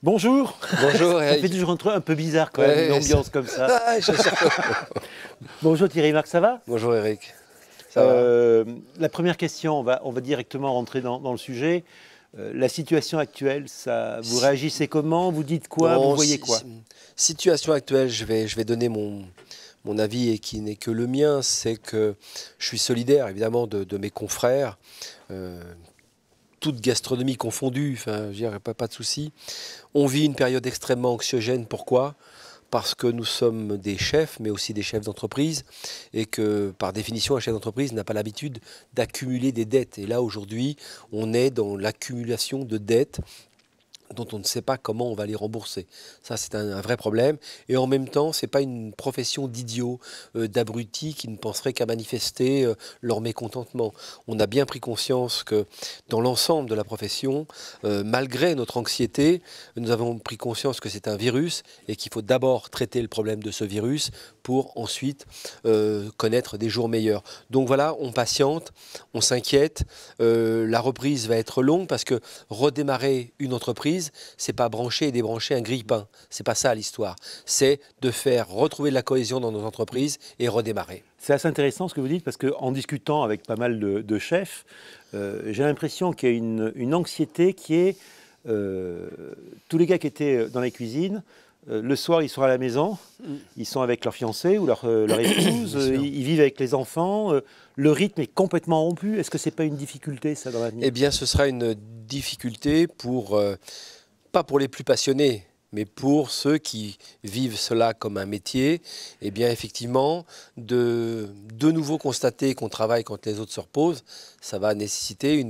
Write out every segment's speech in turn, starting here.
Bonjour. Bonjour Ça Eric. fait toujours un peu bizarre quand même, une ambiance comme ça. Ah, Bonjour Thierry Marx, ça va? Bonjour Eric. Ça va? La première question, on va directement rentrer dans le sujet. La situation actuelle, vous réagissez comment? Vous dites quoi? Vous Non, voyez quoi? situation actuelle, je vais donner mon avis et qui n'est que le mien, c'est que je suis solidaire évidemment de mes confrères, toute gastronomie confondue, enfin, je dirais pas de souci. On vit une période extrêmement anxiogène, pourquoi? Parce que nous sommes des chefs, mais aussi des chefs d'entreprise, et que par définition, un chef d'entreprise n'a pas l'habitude d'accumuler des dettes. Et là, aujourd'hui, on est dans l'accumulation de dettes dont on ne sait pas comment on va les rembourser. Ça, c'est un vrai problème. Et en même temps, ce n'est pas une profession d'idiots, d'abrutis qui ne penseraient qu'à manifester leur mécontentement. On a bien pris conscience que dans l'ensemble de la profession, malgré notre anxiété, nous avons pris conscience que c'est un virus et qu'il faut d'abord traiter le problème de ce virus pour ensuite connaître des jours meilleurs. Donc voilà, on patiente, on s'inquiète. La reprise va être longue parce que redémarrer une entreprise, c'est pas brancher et débrancher un grille-pain. C'est pas ça l'histoire. C'est de faire retrouver de la cohésion dans nos entreprises et redémarrer. C'est assez intéressant ce que vous dites parce qu'en discutant avec pas mal de chefs, j'ai l'impression qu'il y a une anxiété qui est tous les gars qui étaient dans les cuisines. Le soir, ils sont à la maison, ils sont avec leur fiancé ou leur épouse, ils vivent avec les enfants. Le rythme est complètement rompu. Est-ce que ce n'est pas une difficulté, ça, dans l'avenir? Eh bien, ce sera une difficulté pas pour les plus passionnés, mais pour ceux qui vivent cela comme un métier. Eh bien, effectivement, de nouveau constater qu'on travaille quand les autres se reposent, ça va nécessiter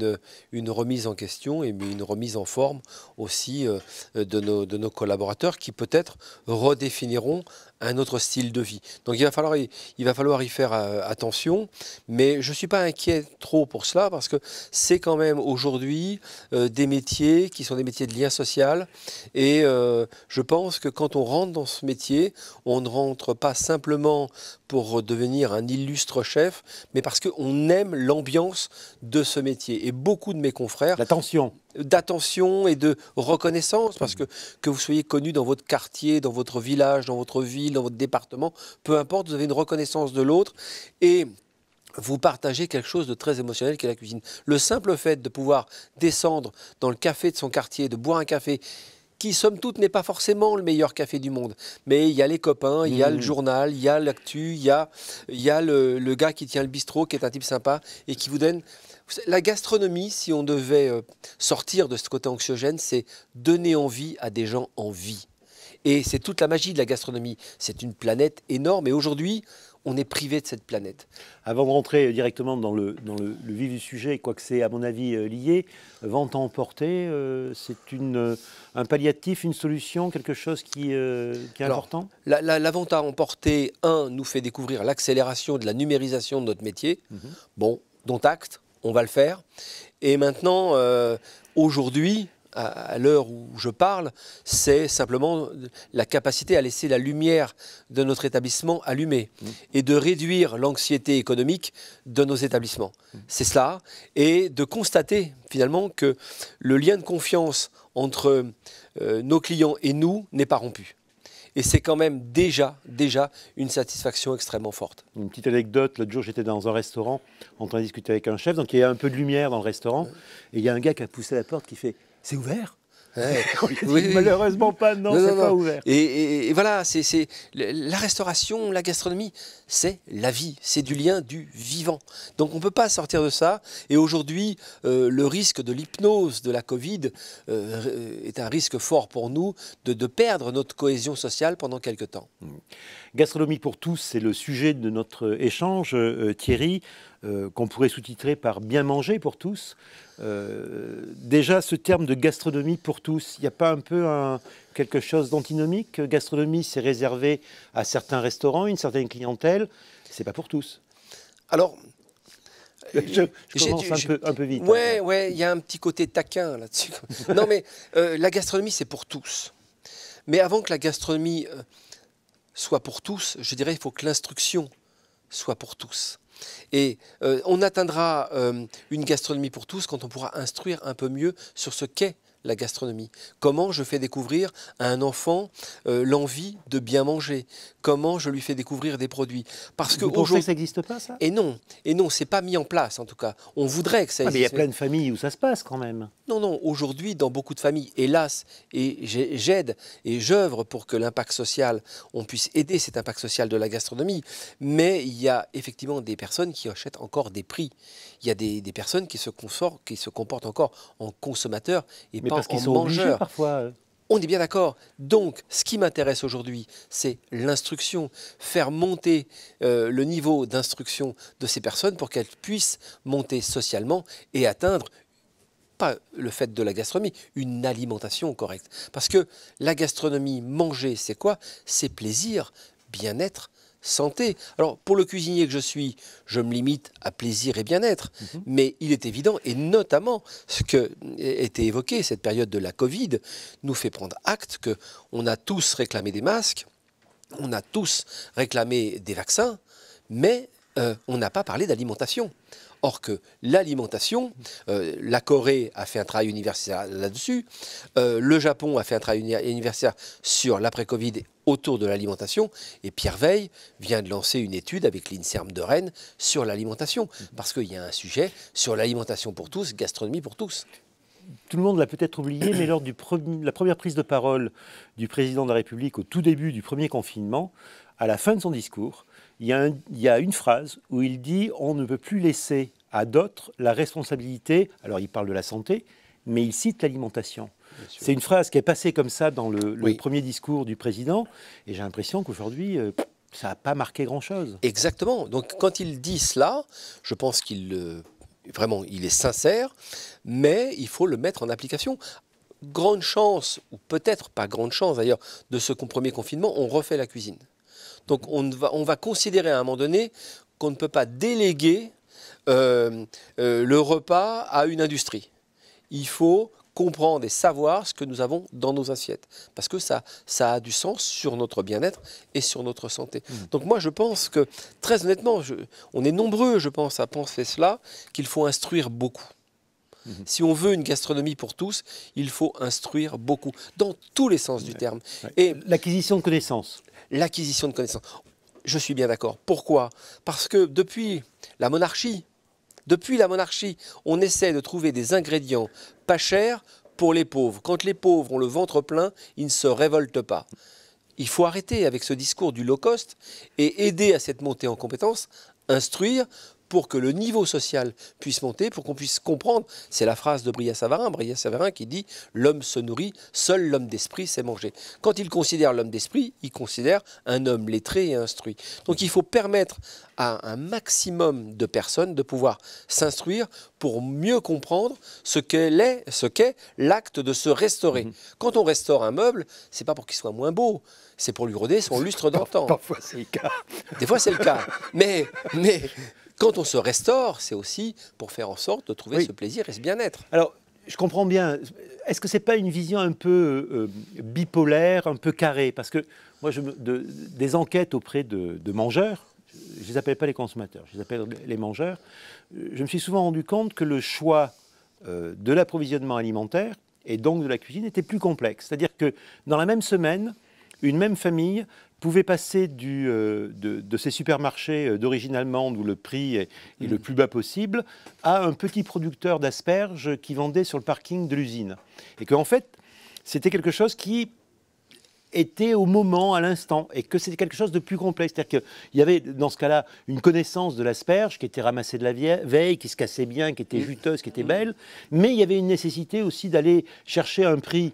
une remise en question et une remise en forme aussi de nos collaborateurs qui peut-être redéfiniront un autre style de vie. Donc il va falloir y faire attention, mais je ne suis pas inquiet trop pour cela parce que c'est quand même aujourd'hui des métiers qui sont des métiers de lien social et je pense que quand on rentre dans ce métier, on ne rentre pas simplement pour devenir un illustre chef, mais parce qu'on aime l'ambiance de ce métier. Et beaucoup de mes confrères... D'attention et de reconnaissance, parce que vous soyez connu dans votre quartier, dans votre village, dans votre ville, dans votre département, peu importe, vous avez une reconnaissance de l'autre et vous partagez quelque chose de très émotionnel qui est la cuisine. Le simple fait de pouvoir descendre dans le café de son quartier, de boire un café, qui, somme toute, n'est pas forcément le meilleur café du monde. Mais il y a les copains, il y a le journal, il y a l'actu, il y a le gars qui tient le bistrot, qui est un type sympa et qui vous donne... La gastronomie, si on devait sortir de ce côté anxiogène, c'est donner envie à des gens en vie. Et c'est toute la magie de la gastronomie. C'est une planète énorme et aujourd'hui, on est privé de cette planète. Avant de rentrer directement dans le vif du sujet, quoique c'est à mon avis lié, vente à emporter, c'est un palliatif, une solution, quelque chose qui est important? La vente à emporter, nous fait découvrir l'accélération de la numérisation de notre métier. Bon, dont acte. On va le faire. Et maintenant, aujourd'hui, à l'heure où je parle, c'est simplement la capacité à laisser la lumière de notre établissement allumée et de réduire l'anxiété économique de nos établissements. C'est cela. Et de constater finalement que le lien de confiance entre nos clients et nous n'est pas rompu. Et c'est quand même déjà une satisfaction extrêmement forte. Une petite anecdote, l'autre jour j'étais dans un restaurant en train de discuter avec un chef, donc il y a un peu de lumière dans le restaurant, et il y a un gars qui a poussé la porte qui fait « C'est ouvert ?» Oui, malheureusement pas, non, c'est pas ouvert. Et voilà, c'est la restauration, la gastronomie, c'est la vie, c'est du lien du vivant. Donc on ne peut pas sortir de ça. Et aujourd'hui, le risque de l'hypnose de la Covid est un risque fort pour nous de perdre notre cohésion sociale pendant quelque temps. Gastronomie pour tous, c'est le sujet de notre échange, Thierry, qu'on pourrait sous-titrer par bien manger pour tous. Déjà, ce terme de gastronomie pour tous, il n'y a pas un peu quelque chose d'antinomique? Gastronomie, c'est réservé à certains restaurants, une certaine clientèle, c'est pas pour tous. Alors, je commence un peu vite. Ouais, il y a un petit côté taquin là-dessus. Non, mais la gastronomie, c'est pour tous. Mais avant que la gastronomie soit pour tous, je dirais qu'il faut que l'instruction soit pour tous. Et on atteindra une gastronomie pour tous quand on pourra instruire un peu mieux sur ce qu'est la gastronomie? Comment je fais découvrir à un enfant l'envie de bien manger? Comment je lui fais découvrir des produits? Parce Vous pensez que ça n'existe pas, ça? Et non, c'est pas mis en place en tout cas. On voudrait que ça Ah, mais il y a existe. plein de familles où ça se passe quand même. Non, non, aujourd'hui, dans beaucoup de familles, hélas, et j'aide et j'œuvre pour que l'impact social, on puisse aider cet impact social de la gastronomie, mais il y a effectivement des personnes qui achètent encore des prix. Il y a des personnes qui se comportent encore en consommateurs et Mais pas parce qu'ils en sont obligés mangeurs. parfois. On est bien d'accord. Donc, ce qui m'intéresse aujourd'hui, c'est l'instruction, faire monter le niveau d'instruction de ces personnes pour qu'elles puissent monter socialement et atteindre pas le fait de la gastronomie, une alimentation correcte. Parce que la gastronomie, manger, c'est quoi? C'est plaisir, bien-être, santé. Alors, pour le cuisinier que je suis, je me limite à plaisir et bien-être. Mais il est évident, et notamment ce qui a été évoqué, cette période de la Covid, nous fait prendre acte qu'on a tous réclamé des masques, on a tous réclamé des vaccins, mais on n'a pas parlé d'alimentation. Or que l'alimentation, la Corée a fait un travail universitaire là-dessus, le Japon a fait un travail universitaire sur l'après-Covid autour de l'alimentation, et Pierre Weil vient de lancer une étude avec l'INSERM de Rennes sur l'alimentation, parce qu'il y a un sujet sur l'alimentation pour tous, gastronomie pour tous. Tout le monde l'a peut-être oublié, mais lors de la première prise de parole du président de la République au tout début du premier confinement, à la fin de son discours, il y a une phrase où il dit « on ne peut plus laisser à d'autres la responsabilité », alors il parle de la santé, mais il cite l'alimentation. C'est une phrase qui est passée comme ça dans le premier discours du président, et j'ai l'impression qu'aujourd'hui, ça n'a pas marqué grand-chose. Exactement. Donc quand il dit cela, je pense vraiment, il est sincère, mais il faut le mettre en application. Grande chance, ou peut-être pas grande chance d'ailleurs, de ce premier confinement, on refait la cuisine. Donc on va considérer à un moment donné qu'on ne peut pas déléguer le repas à une industrie. Il faut comprendre et savoir ce que nous avons dans nos assiettes. Parce que ça a du sens sur notre bien-être et sur notre santé. Donc moi, je pense que, très honnêtement, on est nombreux, je pense, à penser cela, qu'il faut instruire beaucoup. Si on veut une gastronomie pour tous, il faut instruire beaucoup, dans tous les sens du terme. Et l'acquisition de connaissances. L'acquisition de connaissances. Je suis bien d'accord. Pourquoi? Parce que depuis la monarchie, on essaie de trouver des ingrédients pas chers pour les pauvres. Quand les pauvres ont le ventre plein, ils ne se révoltent pas. Il faut arrêter avec ce discours du low cost et aider à cette montée en compétences, instruire pour que le niveau social puisse monter, pour qu'on puisse comprendre. C'est la phrase de Brillat-Savarin qui dit « L'homme se nourrit, seul l'homme d'esprit sait manger ». Quand il considère l'homme d'esprit, il considère un homme lettré et instruit. Donc il faut permettre à un maximum de personnes de pouvoir s'instruire pour mieux comprendre ce qu'est l'acte de se restaurer. Quand on restaure un meuble, c'est pas pour qu'il soit moins beau, c'est pour lui redonner son lustre d'antan. Parfois c'est le cas. Des fois c'est le cas. Mais quand on se restaure, c'est aussi pour faire en sorte de trouver ce plaisir et ce bien-être. Alors, je comprends bien. Est-ce que ce n'est pas une vision un peu bipolaire, un peu carrée? Parce que moi, des enquêtes auprès de mangeurs, je ne les appelle pas les consommateurs, je les appelle les mangeurs, je me suis souvent rendu compte que le choix de l'approvisionnement alimentaire et donc de la cuisine était plus complexe. C'est-à-dire que dans la même semaine, une même famille pouvait passer de ces supermarchés d'origine allemande où le prix est le plus bas possible à un petit producteur d'asperges qui vendait sur le parking de l'usine. Et qu'en fait, c'était quelque chose qui était au moment, à l'instant, et que c'était quelque chose de plus complexe. C'est-à-dire qu'il y avait, dans ce cas-là, une connaissance de l'asperge qui était ramassée de la veille, qui se cassait bien, qui était juteuse, qui était belle, mais il y avait une nécessité aussi d'aller chercher un prix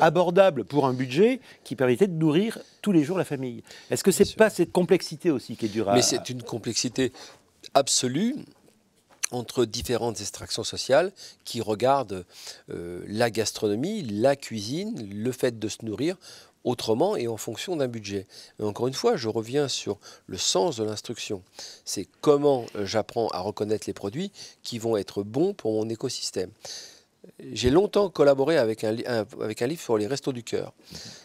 abordable pour un budget qui permettait de nourrir tous les jours la famille. Est-ce que c'est pas cette complexité aussi qui est dure à... Mais c'est une complexité absolue entre différentes extractions sociales qui regardent la gastronomie, la cuisine, le fait de se nourrir autrement et en fonction d'un budget. Mais encore une fois, je reviens sur le sens de l'instruction. C'est comment j'apprends à reconnaître les produits qui vont être bons pour mon écosystème. J'ai longtemps collaboré avec un livre sur les restos du cœur.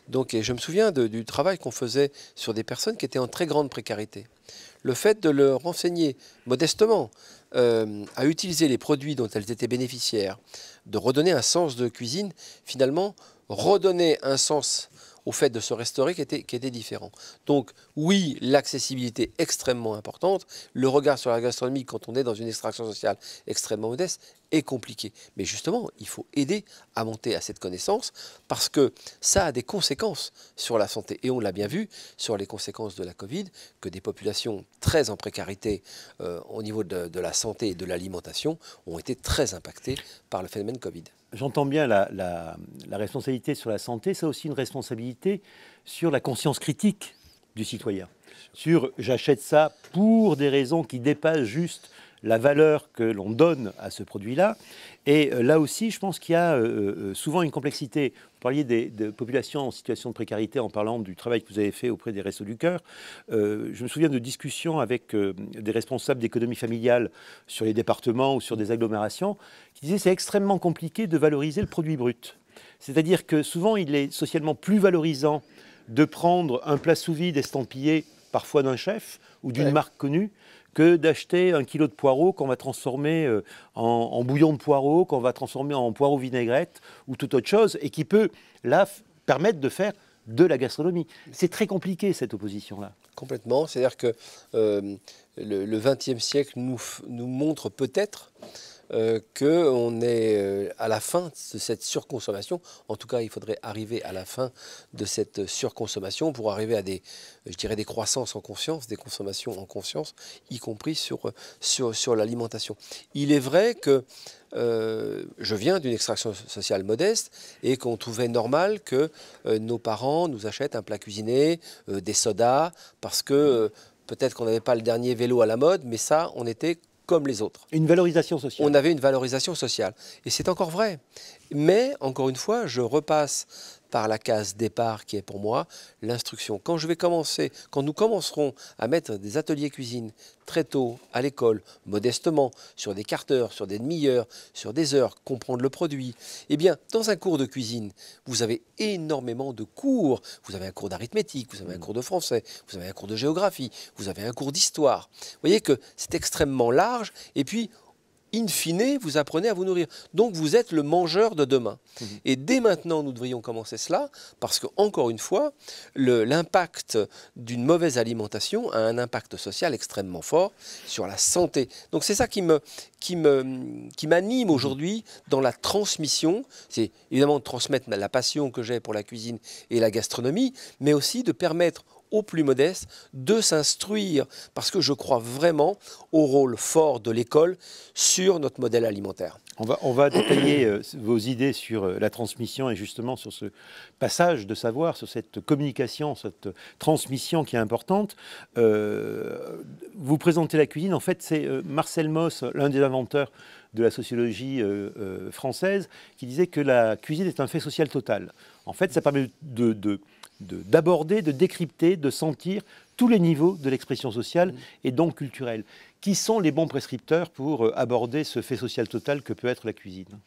Donc, je me souviens du travail qu'on faisait sur des personnes qui étaient en très grande précarité. Le fait de leur enseigner modestement à utiliser les produits dont elles étaient bénéficiaires, de redonner un sens de cuisine, finalement, redonner un sens au fait de se restaurer qui était différent. Donc oui, l'accessibilité extrêmement importante, le regard sur la gastronomie quand on est dans une extraction sociale extrêmement modeste est compliqué. Mais justement, il faut aider à monter à cette connaissance parce que ça a des conséquences sur la santé. Et on l'a bien vu sur les conséquences de la Covid, que des populations très en précarité au niveau de la santé et de l'alimentation ont été très impactées par le phénomène Covid. J'entends bien la responsabilité sur la santé, c'est aussi une responsabilité sur la conscience critique du citoyen. Sur j'achète ça pour des raisons qui dépassent juste la valeur que l'on donne à ce produit-là. Et là aussi, je pense qu'il y a souvent une complexité. Vous parliez de populations en situation de précarité en parlant du travail que vous avez fait auprès des Restos du Cœur. Je me souviens de discussions avec des responsables d'économie familiale sur les départements ou sur des agglomérations qui disaient que c'est extrêmement compliqué de valoriser le produit brut. C'est-à-dire que souvent, il est socialement plus valorisant de prendre un plat sous vide estampillé, parfois d'un chef ou d'une marque connue, que d'acheter 1 kilo de poireaux qu'on va transformer en bouillon de poireaux, qu'on va transformer en poireaux vinaigrette ou toute autre chose, et qui peut, là, permettre de faire de la gastronomie. C'est très compliqué, cette opposition-là. Complètement. C'est-à-dire que le XXe siècle nous montre peut-être qu'on est à la fin de cette surconsommation. En tout cas, il faudrait arriver à la fin de cette surconsommation pour arriver à des croissances en conscience, des consommations en conscience, y compris sur l'alimentation. Il est vrai que je viens d'une extraction sociale modeste et qu'on trouvait normal que nos parents nous achètent un plat cuisiné, des sodas, parce que peut-être qu'on n'avait pas le dernier vélo à la mode, mais ça, on était comme les autres. Une valorisation sociale. On avait une valorisation sociale. Et c'est encore vrai. Mais, encore une fois, je repasse par la case départ qui est pour moi l'instruction. Quand nous commencerons à mettre des ateliers cuisine très tôt à l'école, modestement, sur des quarts-heures, sur des demi-heures, sur des heures, comprendre le produit, eh bien, dans un cours de cuisine, vous avez énormément de cours. Vous avez un cours d'arithmétique, vous avez un cours de français, vous avez un cours de géographie, vous avez un cours d'histoire. Vous voyez que c'est extrêmement large. Et puis, in fine, vous apprenez à vous nourrir. Donc, vous êtes le mangeur de demain. Et dès maintenant, nous devrions commencer cela, parce que, encore une fois, l'impact d'une mauvaise alimentation a un impact social extrêmement fort sur la santé. Donc, c'est ça qui m'anime aujourd'hui dans la transmission. C'est évidemment de transmettre la passion que j'ai pour la cuisine et la gastronomie, mais aussi de permettre aux plus modestes de s'instruire, parce que je crois vraiment au rôle fort de l'école sur notre modèle alimentaire. On va détailler vos idées sur la transmission et justement sur ce passage de savoir, sur cette communication, cette transmission qui est importante. Vous présentez la cuisine, en fait c'est Marcel Mauss, l'un des inventeurs de la sociologie française, qui disait que la cuisine est un fait social total. En fait, ça permet d'aborder, de décrypter, de sentir tous les niveaux de l'expression sociale et donc culturelle. Qui sont les bons prescripteurs pour aborder ce fait social total que peut être la cuisine?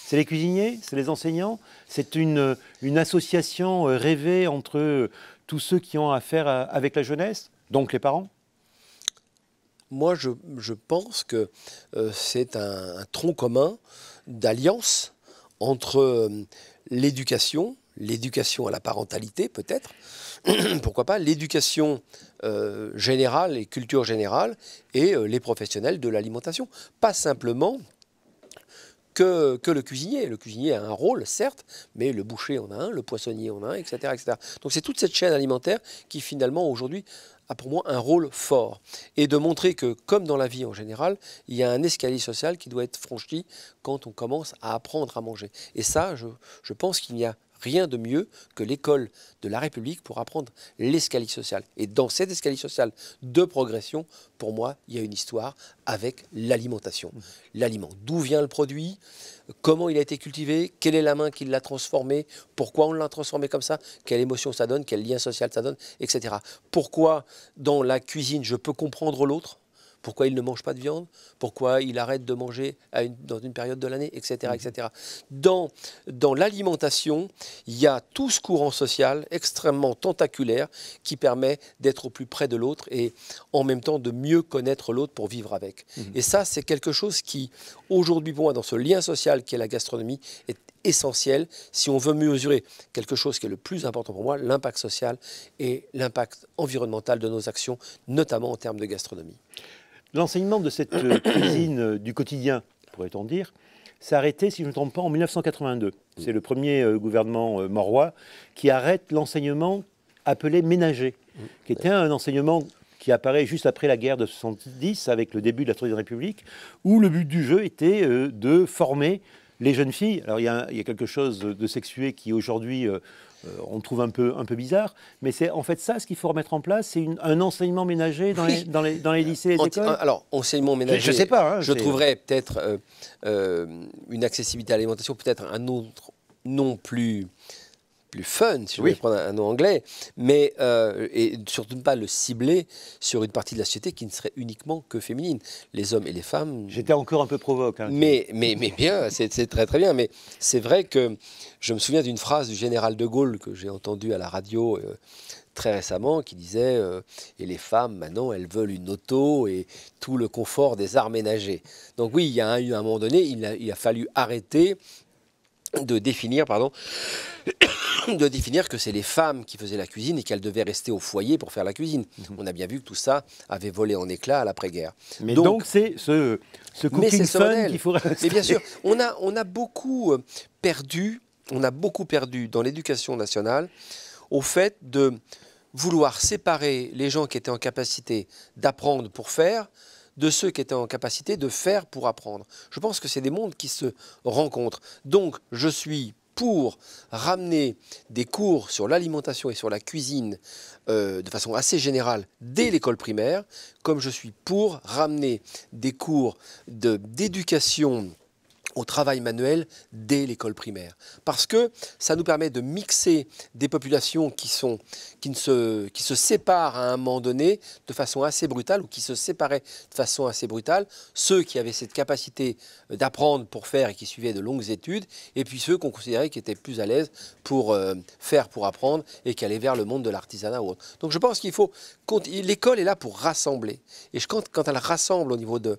C'est les cuisiniers? C'est les enseignants? C'est une association rêvée entre tous ceux qui ont affaire avec la jeunesse, donc les parents? Moi, je pense que c'est un tronc commun d'alliance entre l'éducation à la parentalité peut-être, pourquoi pas, l'éducation générale et culture générale et les professionnels de l'alimentation. Pas simplement que le cuisinier. Le cuisinier a un rôle, certes, mais le boucher en a un, le poissonnier en a un, etc. etc. Donc c'est toute cette chaîne alimentaire qui finalement aujourd'hui a pour moi un rôle fort. Et de montrer que, comme dans la vie en général, il y a un escalier social qui doit être franchi quand on commence à apprendre à manger. Et ça, je pense qu'il n'y a rien de mieux que l'école de la République pour apprendre l'escalier social. Et dans cet escalier social de progression, pour moi, il y a une histoire avec l'alimentation. L'aliment, d'où vient le produit, comment il a été cultivé, quelle est la main qui l'a transformé, pourquoi on l'a transformé comme ça, quelle émotion ça donne, quel lien social ça donne, etc. Pourquoi dans la cuisine je peux comprendre l'autre. pourquoi il ne mange pas de viande, pourquoi il arrête de manger dans une période de l'année, etc., etc. Dans l'alimentation, il y a tout ce courant social extrêmement tentaculaire qui permet d'être au plus près de l'autre et en même temps de mieux connaître l'autre pour vivre avec. Et ça, c'est quelque chose qui, aujourd'hui pour moi, dans ce lien social qu'est la gastronomie, est essentiel si on veut mesurer quelque chose qui est le plus important pour moi, l'impact social et l'impact environnemental de nos actions, notamment en termes de gastronomie. L'enseignement de cette cuisine du quotidien, pourrait-on dire, s'est arrêté, si je ne me trompe pas, en 1982. C'est le premier gouvernement Mauroy qui arrête l'enseignement appelé ménager, qui était un enseignement qui apparaît juste après la guerre de 70, avec le début de la Troisième République, où le but du jeu était de former les jeunes filles. Alors il y a quelque chose de sexué qui aujourd'hui on trouve un peu bizarre, mais c'est en fait ça ce qu'il faut remettre en place, c'est un enseignement ménager dans les lycées et les écoles. Alors enseignement ménager, je sais pas. Hein, je trouverais peut-être une accessibilité à l'alimentation, peut-être un autre nom plus fun, si je vais prendre un nom anglais, mais et surtout ne pas le cibler sur une partie de la société qui ne serait uniquement que féminine. Les hommes et les femmes... J'étais encore un peu provoque. Hein, mais bien, c'est très très bien, mais c'est vrai que je me souviens d'une phrase du général de Gaulle que j'ai entendue à la radio très récemment, qui disait et les femmes, maintenant, elles veulent une auto et tout le confort des arts ménagers. Donc oui, il y a eu un moment donné, il a fallu arrêter de définir que c'est les femmes qui faisaient la cuisine et qu'elles devaient rester au foyer pour faire la cuisine. On a bien vu que tout ça avait volé en éclats à l'après-guerre. Mais donc c'est ce cooking fun qu'il faut rester. Mais bien sûr, on a beaucoup perdu dans l'éducation nationale au fait de vouloir séparer les gens qui étaient en capacité d'apprendre pour faire de ceux qui étaient en capacité de faire pour apprendre. Je pense que c'est des mondes qui se rencontrent. Donc, je suis pour ramener des cours sur l'alimentation et sur la cuisine de façon assez générale dès l'école primaire, comme je suis pour ramener des cours d'éducation au travail manuel dès l'école primaire. Parce que ça nous permet de mixer des populations qui se séparent à un moment donné de façon assez brutale, ou qui se séparaient de façon assez brutale, ceux qui avaient cette capacité d'apprendre pour faire et qui suivaient de longues études, et puis ceux qu'on considérait qui étaient plus à l'aise pour faire pour apprendre et qui allaient vers le monde de l'artisanat ou autre. Donc je pense qu'il faut... L'école est là pour rassembler. Et quand elle rassemble au niveau de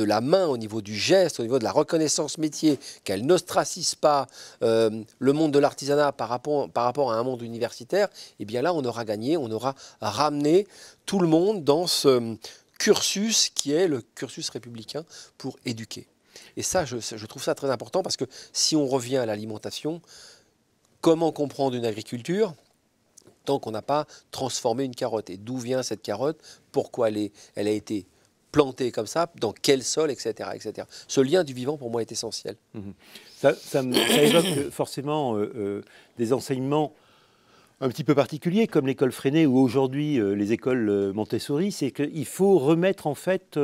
la main, au niveau du geste, au niveau de la reconnaissance métier, qu'elle n'ostracise pas le monde de l'artisanat par rapport à un monde universitaire, et bien là on aura gagné, on aura ramené tout le monde dans ce cursus qui est le cursus républicain pour éduquer. Et ça, je trouve ça très important, parce que si on revient à l'alimentation, comment comprendre une agriculture tant qu'on n'a pas transformé une carotte? Et d'où vient cette carotte? Pourquoi elle a été plantée comme ça? Dans quel sol, etc., etc. Ce lien du vivant, pour moi, est essentiel. Ça évoque forcément des enseignements un petit peu particuliers, comme l'école Freinet ou aujourd'hui les écoles Montessori. C'est qu'il faut remettre en fait...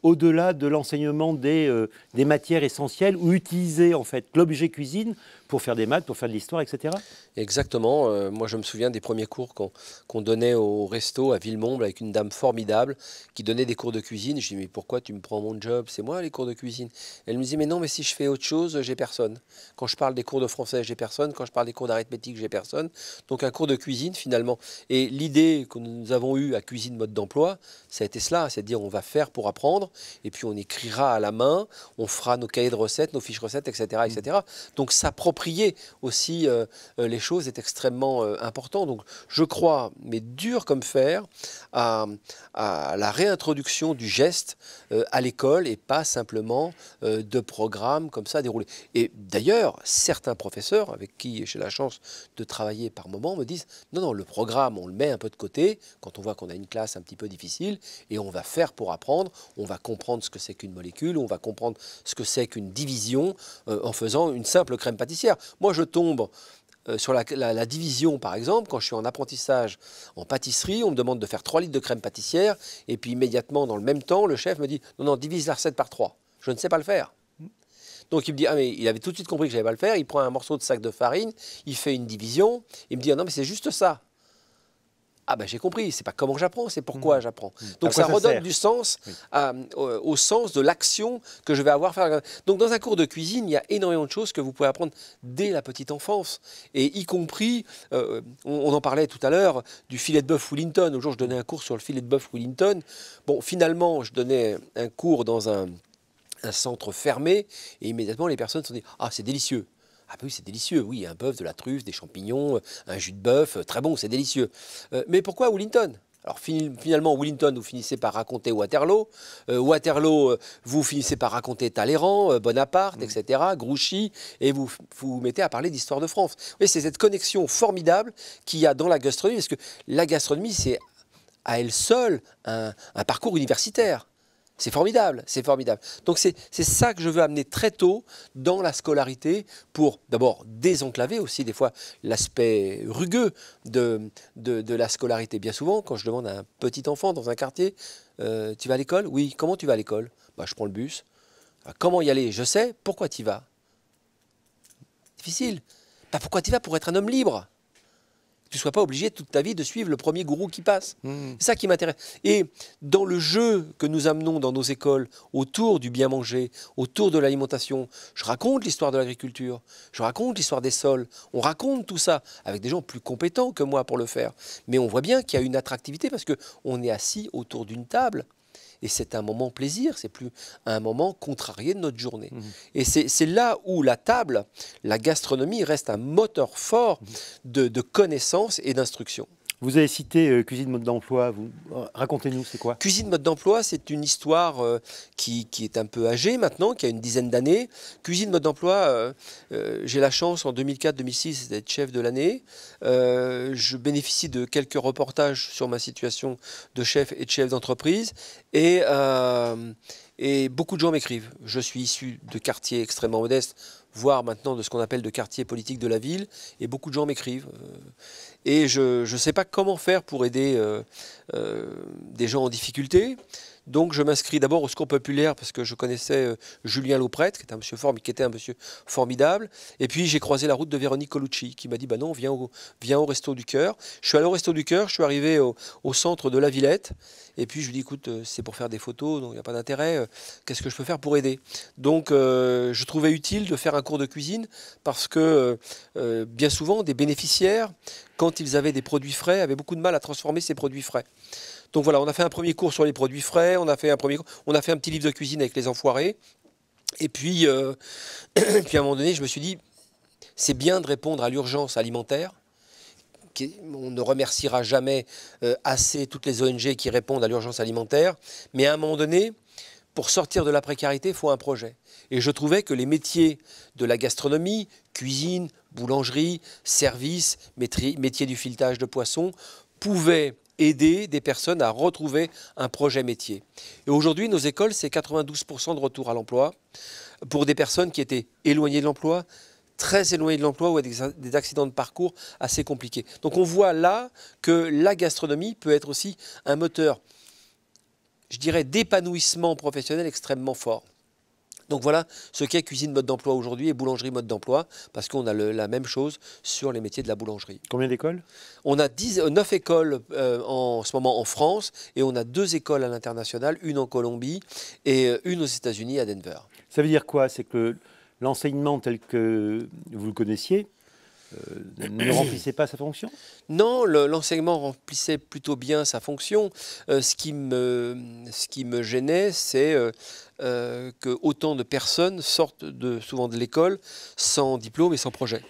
au-delà de l'enseignement des matières essentielles, ou utiliser en fait l'objet cuisine pour faire des maths, pour faire de l'histoire, etc. Exactement. Moi, je me souviens des premiers cours qu'on donnait au resto à Villemomble avec une dame formidable qui donnait des cours de cuisine. Je dis, mais pourquoi tu me prends mon job? C'est moi les cours de cuisine. Elle me disait, mais non, mais si je fais autre chose, j'ai personne. Quand je parle des cours de français, j'ai personne. Quand je parle des cours d'arithmétique, j'ai personne. Donc un cours de cuisine, finalement. Et l'idée que nous avons eue à Cuisine Mode d'Emploi, ça a été cela, c'est de dire, on va faire pour apprendre, et puis on écrira à la main, on fera nos cahiers de recettes, nos fiches recettes, etc., etc. Donc s'approprier aussi les choses est extrêmement important. Donc je crois, mais dur comme fer, à la réintroduction du geste à l'école, et pas simplement de programmes comme ça déroulés. Et d'ailleurs, certains professeurs avec qui j'ai la chance de travailler par moment me disent, non, le programme, on le met un peu de côté quand on voit qu'on a une classe un petit peu difficile, et on va faire pour apprendre, on va comprendre ce que c'est qu'une molécule, on va comprendre ce que c'est qu'une division en faisant une simple crème pâtissière. Moi, je tombe sur la division, par exemple, quand je suis en apprentissage en pâtisserie, on me demande de faire 3 litres de crème pâtissière, et puis immédiatement, dans le même temps, le chef me dit « Non, divise la recette par 3 ». Je ne sais pas le faire. Donc il me dit, ah mais il avait tout de suite compris que je n'allais pas le faire, il prend un morceau de sac de farine, il fait une division, il me dit, ah non mais c'est juste ça. Ah ben j'ai compris, c'est pas comment j'apprends, c'est pourquoi j'apprends. À Donc quoi ça redonne sert? du sens Oui. au sens de l'action que je vais avoir à faire. Donc dans un cours de cuisine, il y a énormément de choses que vous pouvez apprendre dès la petite enfance. Et y compris, on en parlait tout à l'heure, du filet de bœuf Wellington. Aujourd'hui, je donnais un cours sur le filet de bœuf Wellington. Bon, finalement, je donnais un cours dans un centre fermé, et immédiatement les personnes se sont dit « Ah, c'est délicieux !» Ah ben oui, c'est délicieux, oui, un bœuf, de la truffe, des champignons, un jus de bœuf, très bon, c'est délicieux. Mais pourquoi Wellington? Alors finalement, Wellington, vous finissez par raconter Waterloo. Waterloo, vous finissez par raconter Talleyrand, Bonaparte, etc., Grouchy, et vous vous mettez à parler d'histoire de France. Vous voyez, c'est cette connexion formidable qu'il y a dans la gastronomie, parce que la gastronomie, c'est à elle seule un parcours universitaire. C'est formidable, c'est formidable. Donc c'est ça que je veux amener très tôt dans la scolarité pour d'abord désenclaver aussi des fois l'aspect rugueux de la scolarité. Bien souvent, quand je demande à un petit enfant dans un quartier, tu vas à l'école? Oui, comment tu vas à l'école? Bah, je prends le bus. Bah, comment y aller? Je sais, pourquoi tu y vas? Difficile. Bah, pourquoi tu y vas? Pour être un homme libre. Tu ne sois pas obligé toute ta vie de suivre le premier gourou qui passe. C'est ça qui m'intéresse. Et dans le jeu que nous amenons dans nos écoles autour du bien manger, autour de l'alimentation, je raconte l'histoire de l'agriculture, je raconte l'histoire des sols, on raconte tout ça avec des gens plus compétents que moi pour le faire. Mais on voit bien qu'il y a une attractivité parce qu'on est assis autour d'une table. Et c'est un moment plaisir, c'est plus un moment contrarié de notre journée. Et c'est là où la table, la gastronomie reste un moteur fort de connaissances et d'instruction. Vous avez cité cuisine mode d'emploi. Racontez-nous, c'est quoi? Cuisine mode d'emploi, c'est une histoire qui est un peu âgée maintenant, qui a une dizaine d'années. Cuisine mode d'emploi, j'ai la chance en 2004-2006 d'être chef de l'année. Je bénéficie de quelques reportages sur ma situation de chef et de chef d'entreprise. Et beaucoup de gens m'écrivent. Je suis issu de quartiers extrêmement modestes, voire maintenant de ce qu'on appelle de quartiers politiques de la ville. Et beaucoup de gens m'écrivent. Et je ne sais pas comment faire pour aider des gens en difficulté. Donc je m'inscris d'abord au Secours populaire parce que je connaissais Julien Lauprêtre, qui était un monsieur formidable. Et puis j'ai croisé la route de Véronique Colucci, qui m'a dit « bah non, viens au Resto du Cœur ». Je suis allé au Resto du Cœur, je suis arrivé au centre de la Villette. Et puis je lui dis « écoute, c'est pour faire des photos, donc il n'y a pas d'intérêt. Qu'est-ce que je peux faire pour aider ?» Donc je trouvais utile de faire un cours de cuisine parce que bien souvent, des bénéficiaires, quand ils avaient des produits frais, avaient beaucoup de mal à transformer ces produits frais. Donc voilà, on a fait un premier cours sur les produits frais, on a fait un petit livre de cuisine avec les enfoirés. Et puis, puis à un moment donné, je me suis dit, c'est bien de répondre à l'urgence alimentaire. On ne remerciera jamais assez toutes les ONG qui répondent à l'urgence alimentaire. Mais à un moment donné, pour sortir de la précarité, il faut un projet. Et je trouvais que les métiers de la gastronomie, cuisine, boulangerie, service, métier du filetage de poissons, pouvaient aider des personnes à retrouver un projet métier. Et aujourd'hui, nos écoles, c'est 92% de retour à l'emploi pour des personnes qui étaient éloignées de l'emploi, très éloignées de l'emploi ou avec des accidents de parcours assez compliqués. Donc on voit là que la gastronomie peut être aussi un moteur, je dirais, d'épanouissement professionnel extrêmement fort. Donc voilà ce qu'est cuisine mode d'emploi aujourd'hui et boulangerie mode d'emploi, parce qu'on a la même chose sur les métiers de la boulangerie. Combien d'écoles? On a 9 écoles en ce moment en France et on a 2 écoles à l'international, une en Colombie et une aux États-Unis à Denver. Ça veut dire quoi? C'est que l'enseignement tel que vous le connaissiez ne remplissait pas sa fonction? Non, l'enseignement remplissait plutôt bien sa fonction. Ce qui me gênait, c'est que autant de personnes sortent souvent de l'école sans diplôme et sans projet.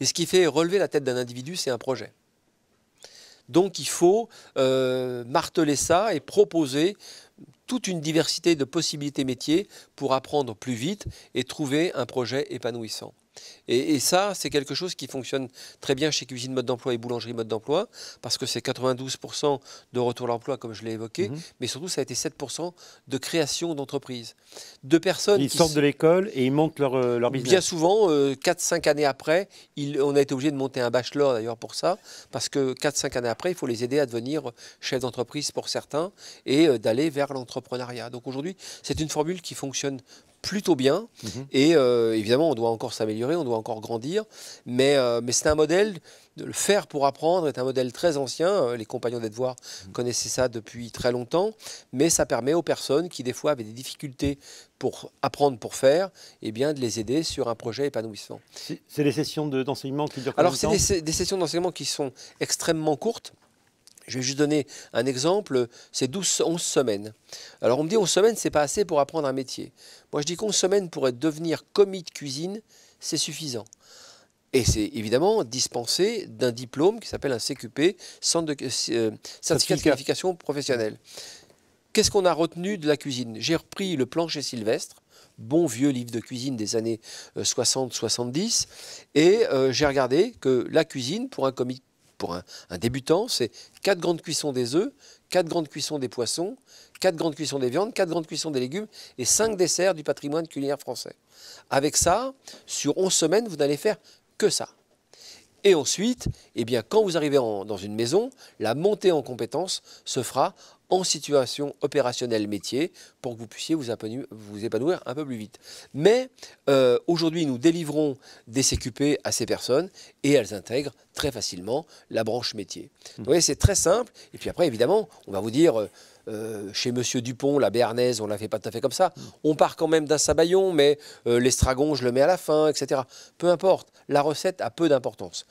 Et ce qui fait relever la tête d'un individu, c'est un projet. Donc il faut marteler ça et proposer toute une diversité de possibilités métiers pour apprendre plus vite et trouver un projet épanouissant. Et ça, c'est quelque chose qui fonctionne très bien chez Cuisine Mode d'Emploi et Boulangerie Mode d'Emploi, parce que c'est 92% de retour à l'emploi, comme je l'ai évoqué, mais surtout, ça a été 7% de création d'entreprises. De personnes Ils sortent de l'école et ils montent leur business. Bien souvent, 4-5 années après, on a été obligé de monter un bachelor d'ailleurs pour ça, parce que 4-5 années après, il faut les aider à devenir chefs d'entreprise pour certains et d'aller vers l'entrepreneuriat. Donc aujourd'hui, c'est une formule qui fonctionne plutôt bien. Et évidemment, on doit encore s'améliorer, on doit encore grandir. Mais c'est un modèle, le faire pour apprendre est un modèle très ancien. Les compagnons des devoirs connaissaient ça depuis très longtemps. Mais ça permet aux personnes qui, des fois, avaient des difficultés pour apprendre, pour faire, eh bien, de les aider sur un projet épanouissant. C'est des sessions d'enseignement qui durent combien de temps ? Alors, c'est des sessions d'enseignement qui sont extrêmement courtes. Je vais juste donner un exemple, c'est 11 semaines. Alors on me dit 11 semaines, c'est pas assez pour apprendre un métier. Moi je dis qu'11 semaines pour devenir commis de cuisine, c'est suffisant. Et c'est évidemment dispensé d'un diplôme qui s'appelle un CQP, Certificat de qualification professionnelle. Qu'est-ce qu'on a retenu de la cuisine? J'ai repris Le Plancher Sylvestre, bon vieux livre de cuisine des années 60-70, et j'ai regardé que la cuisine, pour un commis, pour un débutant, c'est 4 grandes cuissons des œufs, 4 grandes cuissons des poissons, 4 grandes cuissons des viandes, 4 grandes cuissons des légumes et 5 desserts du patrimoine culinaire français. Avec ça, sur 11 semaines, vous n'allez faire que ça. Et ensuite, eh bien, quand vous arrivez dans une maison, la montée en compétences se fera en situation opérationnelle métier pour que vous puissiez vous épanouir un peu plus vite. Mais aujourd'hui, nous délivrons des CQP à ces personnes et elles intègrent très facilement la branche métier. Vous voyez, c'est très simple. Et puis après, évidemment, on va vous dire, chez Monsieur Dupont, la béarnaise, on ne la fait pas tout à fait comme ça. On part quand même d'un sabayon, mais l'estragon, je le mets à la fin, etc. Peu importe, la recette a peu d'importance.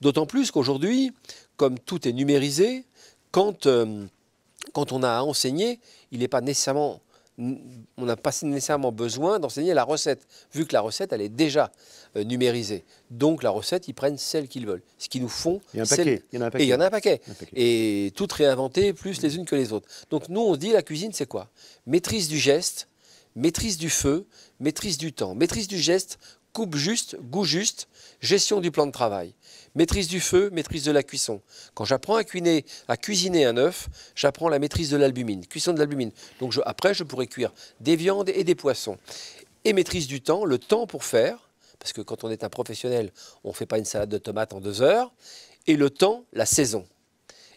D'autant plus qu'aujourd'hui, comme tout est numérisé, quand on a à enseigner, il n'est pas nécessairement, on n'a pas nécessairement besoin d'enseigner la recette, vu que la recette, elle est déjà numérisée. Donc la recette, ils prennent celle qu'ils veulent. Ce qu'ils nous font, il y en a un paquet. Et il y en a un paquet. Et toutes réinventées, plus les unes que les autres. Donc nous, on se dit, la cuisine, c'est quoi? Maîtrise du geste, maîtrise du feu, maîtrise du temps. Maîtrise du geste, coupe juste, goût juste, gestion du plan de travail. Maîtrise du feu, maîtrise de la cuisson. Quand j'apprends à cuisiner un œuf, j'apprends la maîtrise de l'albumine, cuisson de l'albumine. Donc après, je pourrais cuire des viandes et des poissons. Et maîtrise du temps, le temps pour faire, parce que quand on est un professionnel, on ne fait pas une salade de tomates en 2 heures. Et le temps, la saison.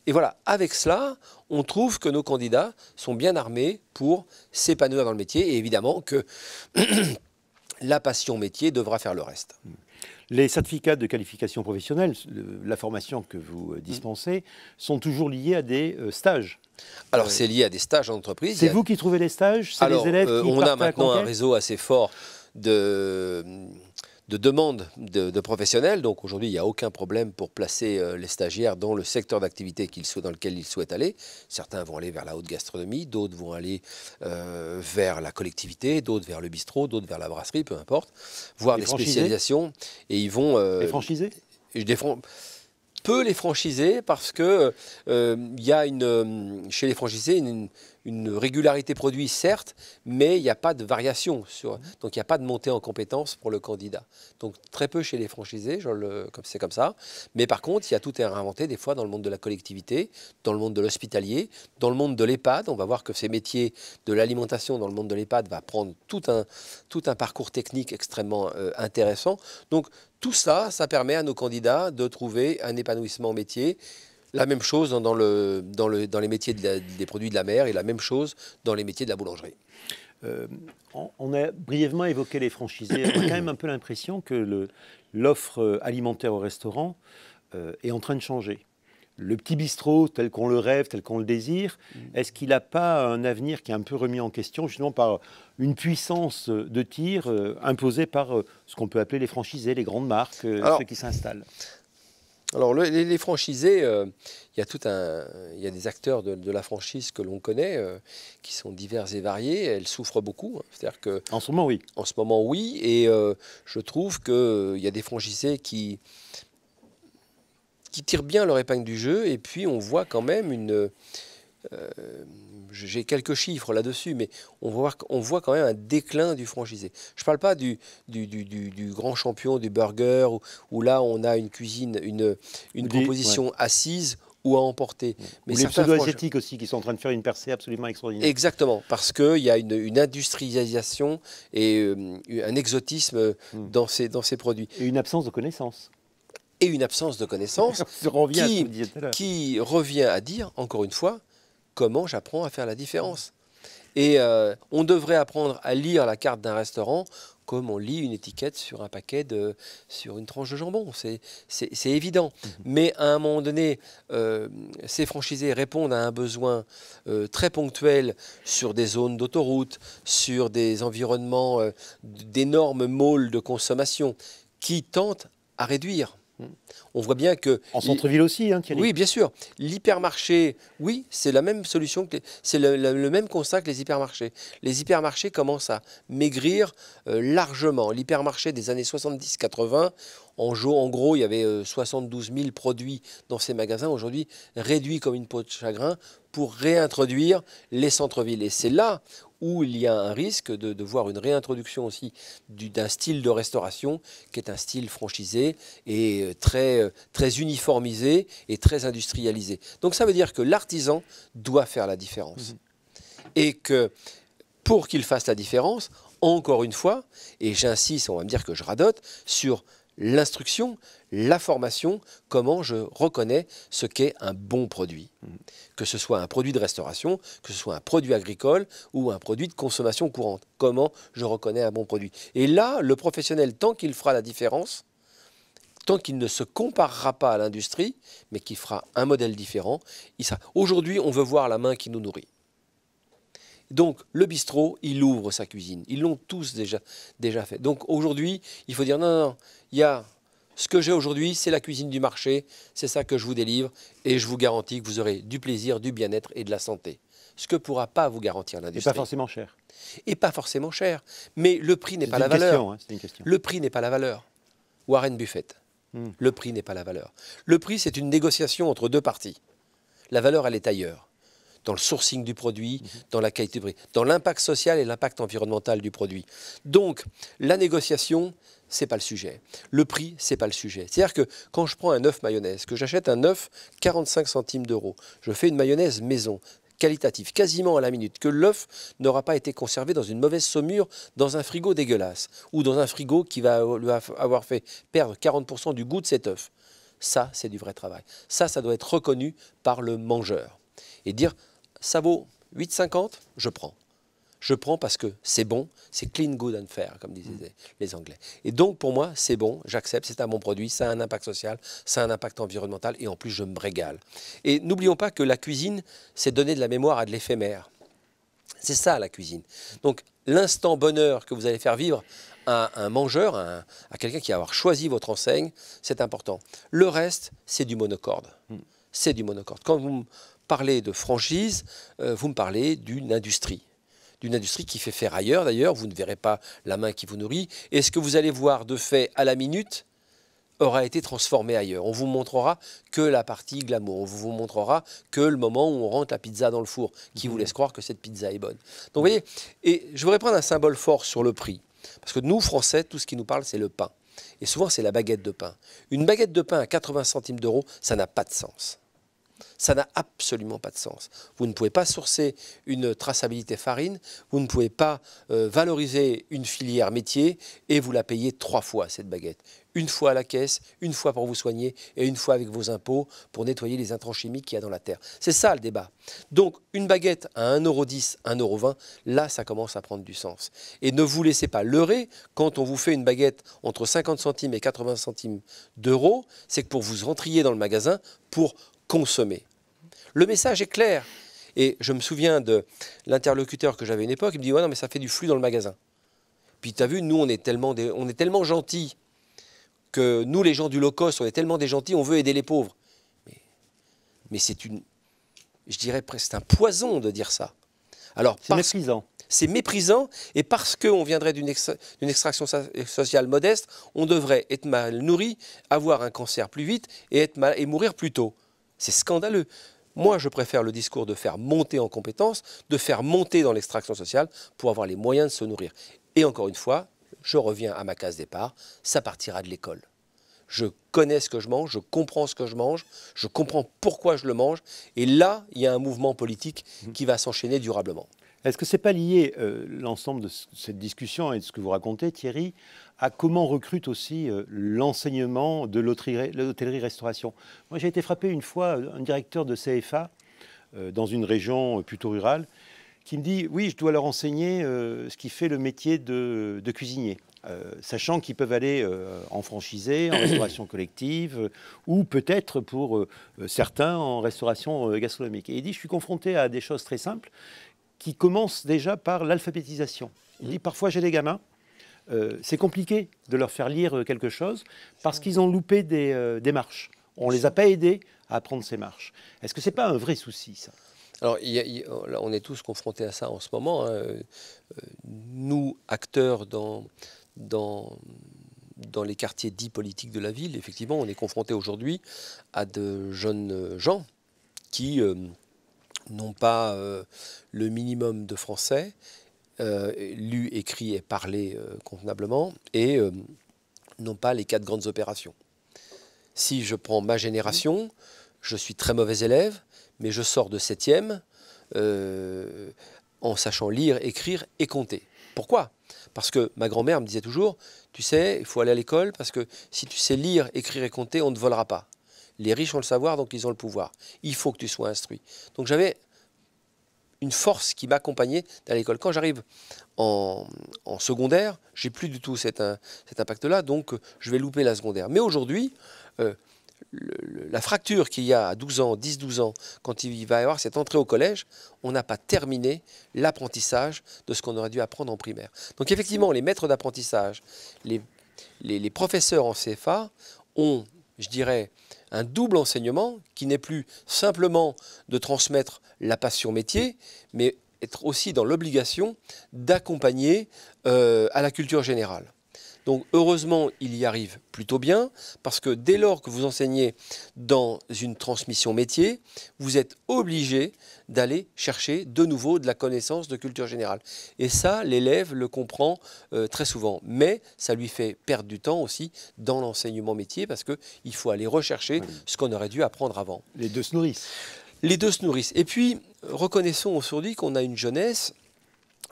Et voilà, avec cela, on trouve que nos candidats sont bien armés pour s'épanouir dans le métier. Et évidemment que la passion métier devra faire le reste. Les certificats de qualification professionnelle, la formation que vous dispensez, sont toujours liés à des stages. Alors c'est lié à des stages en entreprise. C'est vous qui trouvez les stages? C'est les élèves qui on partent a maintenant un réseau assez fort de demandes de professionnels. Donc aujourd'hui, il n'y a aucun problème pour placer les stagiaires dans le secteur d'activité dans lequel ils souhaitent aller. Certains vont aller vers la haute gastronomie, d'autres vont aller vers la collectivité, d'autres vers le bistrot, d'autres vers la brasserie, peu importe, voire des spécialisations. Et ils vont... les franchisés? Peu les franchisés parce que y a chez les franchisés une régularité produit, certes, mais il n'y a pas de variation. Donc il n'y a pas de montée en compétences pour le candidat. Donc très peu chez les franchisés, c'est comme ça. Mais par contre, il y a tout à réinventer des fois dans le monde de la collectivité, dans le monde de l'hospitalier, dans le monde de l'EHPAD. On va voir que ces métiers de l'alimentation dans le monde de l'EHPAD va prendre tout un parcours technique extrêmement intéressant. Donc tout ça, ça permet à nos candidats de trouver un épanouissement métier. La même chose dans les métiers des produits de la mer et la même chose dans les métiers de la boulangerie. On a brièvement évoqué les franchisés. On a quand même un peu l'impression que l'offre alimentaire au restaurant est en train de changer. Le petit bistrot, tel qu'on le rêve, tel qu'on le désire, est-ce qu'il n'a pas un avenir qui est un peu remis en question, justement par une puissance de tir imposée par ce qu'on peut appeler les franchisés, les grandes marques, ceux qui s'installent? Alors les franchisés, il y a des acteurs de la franchise que l'on connaît, qui sont divers et variés. Elles souffrent beaucoup. C'est-à-dire que en ce moment, oui. En ce moment, oui. Et je trouve qu'il y a des franchisés qui tirent bien leur épingle du jeu. Et puis on voit quand même j'ai quelques chiffres là-dessus, mais on voit quand même un déclin du franchisé. Je ne parle pas du grand champion du burger, où là on a une cuisine, une proposition assise ou à emporter. Mais les pseudo-asiatiques aussi, qui sont en train de faire une percée absolument extraordinaire. Exactement, parce qu'il y a une industrialisation et un exotisme dans ces produits. Et une absence de connaissances. Et une absence de connaissances qui revient à dire, encore une fois, comment j'apprends à faire la différence. Et on devrait apprendre à lire la carte d'un restaurant comme on lit une étiquette sur un paquet sur une tranche de jambon. C'est évident. Mais à un moment donné, ces franchisés répondent à un besoin très ponctuel sur des zones d'autoroute, sur des environnements d'énormes malls de consommation qui tentent à réduire. On voit bien que... En centre-ville aussi, hein, Thierry. Oui, bien sûr. L'hypermarché, oui, c'est la même solution, c'est le même constat que les hypermarchés. Les hypermarchés commencent à maigrir largement. L'hypermarché des années 70-80, en gros, il y avait 72 000 produits dans ces magasins, aujourd'hui réduits comme une peau de chagrin pour réintroduire les centres-villes. Et c'est là où il y a un risque de voir une réintroduction aussi d'un style de restauration qui est un style franchisé et très uniformisé et très industrialisé. Donc ça veut dire que l'artisan doit faire la différence. Et que pour qu'il fasse la différence, encore une fois, et j'insiste, on va me dire que je radote, sur l'instruction, la formation, comment je reconnais ce qu'est un bon produit. Que ce soit un produit de restauration, que ce soit un produit agricole ou un produit de consommation courante. Comment je reconnais un bon produit. Et là, le professionnel, tant qu'il fera la différence, tant qu'il ne se comparera pas à l'industrie, mais qu'il fera un modèle différent, aujourd'hui, on veut voir la main qui nous nourrit. Donc, le bistrot, il ouvre sa cuisine. Ils l'ont tous déjà fait. Donc, aujourd'hui, il faut dire non, il y a ce que j'ai aujourd'hui, c'est la cuisine du marché, c'est ça que je vous délivre, et je vous garantis que vous aurez du plaisir, du bien-être et de la santé. Ce que ne pourra pas vous garantir l'industrie. Et pas forcément cher. Et pas forcément cher. Mais le prix n'est pas la valeur. C'est une question. Le prix n'est pas la valeur. Warren Buffett. Le prix n'est pas la valeur. Le prix, c'est une négociation entre deux parties. La valeur, elle est ailleurs. Dans le sourcing du produit, dans la qualité du prix, dans l'impact social et l'impact environnemental du produit. Donc, la négociation, ce n'est pas le sujet. Le prix, ce n'est pas le sujet. C'est-à-dire que quand je prends un œuf mayonnaise, que j'achète un œuf 45 centimes d'euros, je fais une mayonnaise maison, qualitative, quasiment à la minute, que l'œuf n'aura pas été conservé dans une mauvaise saumure, dans un frigo dégueulasse, ou dans un frigo qui va lui avoir fait perdre 40% du goût de cet œuf. Ça, c'est du vrai travail. Ça doit être reconnu par le mangeur. Et dire, ça vaut 8,50, je prends. Je prends parce que c'est bon, c'est clean, good and fair, comme disaient les Anglais. Et donc, pour moi, c'est bon, j'accepte, c'est un bon produit, ça a un impact social, ça a un impact environnemental, et en plus, je me régale. Et n'oublions pas que la cuisine, c'est donner de la mémoire à de l'éphémère. C'est ça, la cuisine. Donc, l'instant bonheur que vous allez faire vivre à un mangeur, à quelqu'un qui va avoir choisi votre enseigne, c'est important. Le reste, c'est du monocorde. C'est du monocorde. Quand vous me parlez de franchise, vous me parlez d'une industrie qui fait faire ailleurs d'ailleurs, vous ne verrez pas la main qui vous nourrit, et ce que vous allez voir de fait à la minute aura été transformé ailleurs. On vous montrera que la partie glamour, on vous montrera que le moment où on rentre la pizza dans le four, qui vous laisse croire que cette pizza est bonne. Donc vous voyez, et je voudrais prendre un symbole fort sur le prix, parce que nous, Français, tout ce qui nous parle, c'est le pain. Et souvent, c'est la baguette de pain. Une baguette de pain à 80 centimes d'euros, ça n'a pas de sens. Ça n'a absolument pas de sens. Vous ne pouvez pas sourcer une traçabilité farine, vous ne pouvez pas valoriser une filière métier et vous la payez 3 fois, cette baguette. Une fois à la caisse, une fois pour vous soigner et une fois avec vos impôts pour nettoyer les intrants chimiques qu'il y a dans la terre. C'est ça le débat. Donc une baguette à 1,10 €, 1,20 €, là ça commence à prendre du sens. Et ne vous laissez pas leurrer quand on vous fait une baguette entre 50 centimes et 80 centimes d'euros, c'est que pour vous rentriez dans le magasin pour consommer. Le message est clair. Et je me souviens de l'interlocuteur que j'avais à une époque, il me dit « Ouais, non, mais ça fait du flux dans le magasin. » Puis tu as vu, nous, on est tellement gentils que nous, les gens du low cost, on est tellement des gentils, on veut aider les pauvres. Mais je dirais presque un poison de dire ça. Alors, c'est méprisant. C'est méprisant, et parce qu'on viendrait d'une extraction sociale modeste, on devrait être mal nourri, avoir un cancer plus vite et mourir plus tôt. C'est scandaleux. Moi, je préfère le discours de faire monter en compétences, de faire monter dans l'extraction sociale pour avoir les moyens de se nourrir. Et encore une fois, je reviens à ma case départ, ça partira de l'école. Je connais ce que je mange, je comprends ce que je mange, je comprends pourquoi je le mange, et là, il y a un mouvement politique qui va s'enchaîner durablement. Est-ce que ce n'est pas lié, l'ensemble de cette discussion et de ce que vous racontez, Thierry, à comment recrute aussi l'enseignement de l'hôtellerie-restauration? Moi, j'ai été frappé une fois, un directeur de CFA, dans une région plutôt rurale, qui me dit, oui, je dois leur enseigner ce qui fait le métier de cuisinier. Sachant qu'ils peuvent aller en franchisé, en restauration collective, ou peut-être pour certains en restauration gastronomique. Et il dit, je suis confronté à des choses très simples qui commencent déjà par l'alphabétisation. Il dit, parfois j'ai des gamins, c'est compliqué de leur faire lire quelque chose parce qu'ils ont loupé des marches. On ne les a pas aidés à apprendre ces marches. Est-ce que ce n'est pas un vrai souci, ça ? Alors, là, on est tous confrontés à ça en ce moment, hein. Nous, acteurs dans les quartiers dits politiques de la ville, effectivement, on est confrontés aujourd'hui à de jeunes gens qui n'ont pas le minimum de français, lu, écrit et parlé convenablement, et n'ont pas les 4 grandes opérations. Si je prends ma génération, je suis très mauvais élève, mais je sors de 7e en sachant lire, écrire et compter. Pourquoi ? Parce que ma grand-mère me disait toujours, tu sais, il faut aller à l'école parce que si tu sais lire, écrire et compter, on ne te volera pas. Les riches ont le savoir, donc ils ont le pouvoir. Il faut que tu sois instruit. Donc j'avais une force qui m'accompagnait à l'école. Quand j'arrive en secondaire, j'ai plus du tout cet impact-là, donc je vais louper la secondaire. Mais aujourd'hui, la fracture qu'il y a à 12 ans, 10-12 ans, quand il va y avoir cette entrée au collège, on n'a pas terminé l'apprentissage de ce qu'on aurait dû apprendre en primaire. Donc effectivement, les maîtres d'apprentissage, les professeurs en CFA ont, je dirais, un double enseignement qui n'est plus simplement de transmettre la passion métier, mais être aussi dans l'obligation d'accompagner à la culture générale. Donc heureusement, il y arrive plutôt bien, parce que dès lors que vous enseignez dans une transmission métier, vous êtes obligé d'aller chercher de nouveau de la connaissance de culture générale. Et ça, l'élève le comprend très souvent. Mais ça lui fait perdre du temps aussi dans l'enseignement métier, parce qu'il faut aller rechercher ce qu'on aurait dû apprendre avant. Les deux se nourrissent. Les deux se nourrissent. Et puis, reconnaissons aujourd'hui qu'on a une jeunesse.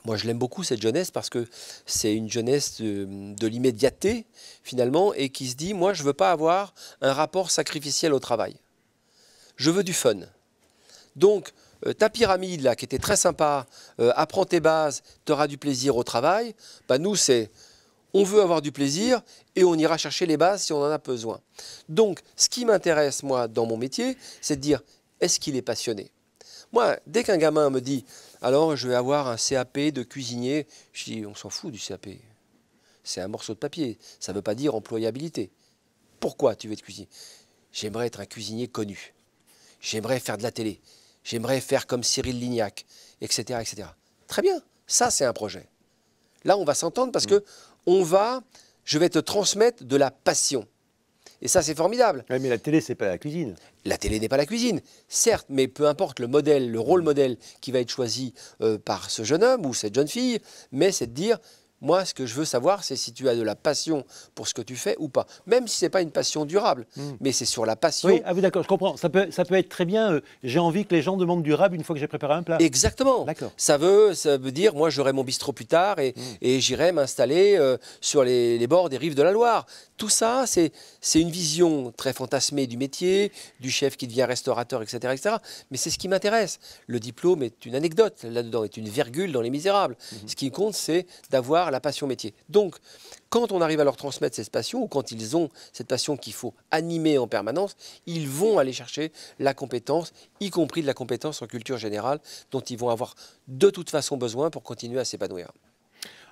Moi, je l'aime beaucoup, cette jeunesse, parce que c'est une jeunesse de l'immédiateté, finalement, et qui se dit, moi, je ne veux pas avoir un rapport sacrificiel au travail. Je veux du fun. Donc, ta pyramide, là, qui était très sympa, apprends tes bases, tu auras du plaisir au travail, bah, nous, c'est, on veut avoir du plaisir, et on ira chercher les bases si on en a besoin. Donc, ce qui m'intéresse, moi, dans mon métier, c'est de dire, est-ce qu'il est passionné ? Moi, dès qu'un gamin me dit « alors je vais avoir un CAP de cuisinier », je dis « on s'en fout du CAP, c'est un morceau de papier, ça ne veut pas dire employabilité. Pourquoi tu veux être cuisinier ? J'aimerais être un cuisinier connu, j'aimerais faire de la télé, j'aimerais faire comme Cyril Lignac, etc. etc. » Très bien, ça c'est un projet. Là on va s'entendre parce que je vais te transmettre de la passion. Et ça, c'est formidable. Ouais, mais la télé, c'est pas la cuisine. La télé n'est pas la cuisine, certes, mais peu importe le modèle, le rôle modèle qui va être choisi par ce jeune homme ou cette jeune fille, mais c'est de dire, moi, ce que je veux savoir, c'est si tu as de la passion pour ce que tu fais ou pas. Même si ce n'est pas une passion durable, mais c'est sur la passion. Oui, ah oui, d'accord, je comprends. Ça peut être très bien, j'ai envie que les gens demandent durable une fois que j'ai préparé un plat. Exactement. Ça veut dire, moi, j'aurai mon bistrot plus tard et j'irai m'installer sur les bords des rives de la Loire. Tout ça, c'est une vision très fantasmée du métier, du chef qui devient restaurateur, etc. etc. Mais c'est ce qui m'intéresse. Le diplôme est une anecdote, là-dedans, est une virgule dans Les Misérables. Ce qui compte, c'est d'avoir la passion métier. Donc, quand on arrive à leur transmettre cette passion, ou quand ils ont cette passion qu'il faut animer en permanence, ils vont aller chercher la compétence, y compris de la compétence en culture générale, dont ils vont avoir de toute façon besoin pour continuer à s'épanouir.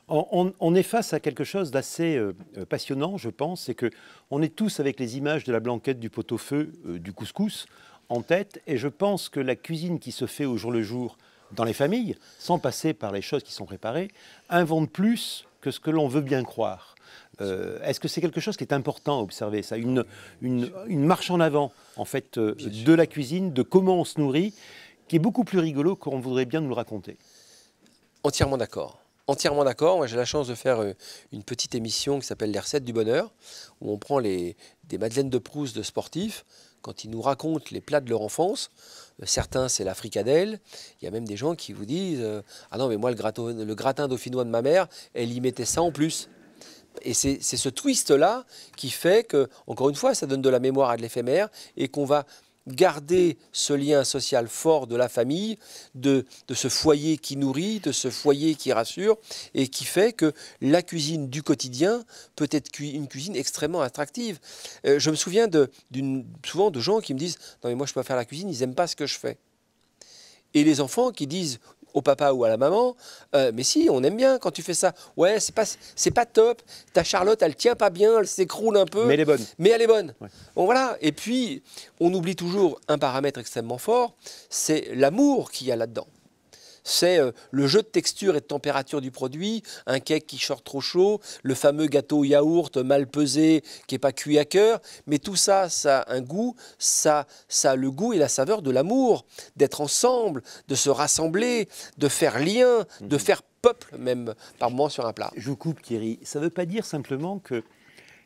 On est face à quelque chose d'assez passionnant, je pense, c'est qu'on est tous avec les images de la blanquette, du pot-au-feu, du couscous en tête, et je pense que la cuisine qui se fait au jour le jour dans les familles, sans passer par les choses qui sont préparées, invente plus que ce que l'on veut bien croire. Est-ce que c'est quelque chose qui est important à observer, ça, une marche en avant, en fait, de la cuisine, de comment on se nourrit, qui est beaucoup plus rigolo qu'on voudrait bien nous le raconter? Entièrement d'accord. Entièrement d'accord. Moi, j'ai la chance de faire une petite émission qui s'appelle Les recettes du bonheur, où on prend des madeleines de Proust de sportifs, quand ils nous racontent les plats de leur enfance. Certains, c'est la fricadelle. Il y a même des gens qui vous disent ah non, mais moi, le gratin dauphinois de ma mère, elle y mettait ça en plus. Et c'est ce twist-là qui fait que, encore une fois, ça donne de la mémoire à de l'éphémère et qu'on va garder ce lien social fort de la famille, de ce foyer qui nourrit, de ce foyer qui rassure, et qui fait que la cuisine du quotidien peut être une cuisine extrêmement attractive. Je me souviens souvent de gens qui me disent « Non mais moi je peux pas faire la cuisine, ils n'aiment pas ce que je fais ». Et les enfants qui disent au papa ou à la maman, mais si, on aime bien quand tu fais ça. Ouais, c'est pas top. Ta Charlotte, elle tient pas bien, elle s'écroule un peu. Mais elle est bonne. Mais elle est bonne. Ouais. Bon, voilà. Et puis, on oublie toujours un paramètre extrêmement fort, c'est l'amour qu'il y a là-dedans. C'est le jeu de texture et de température du produit, un cake qui sort trop chaud, le fameux gâteau yaourt mal pesé qui n'est pas cuit à cœur. Mais tout ça, ça a un goût, ça a le goût et la saveur de l'amour, d'être ensemble, de se rassembler, de faire lien, de faire peuple même par moments sur un plat. Je vous coupe Thierry, ça ne veut pas dire simplement que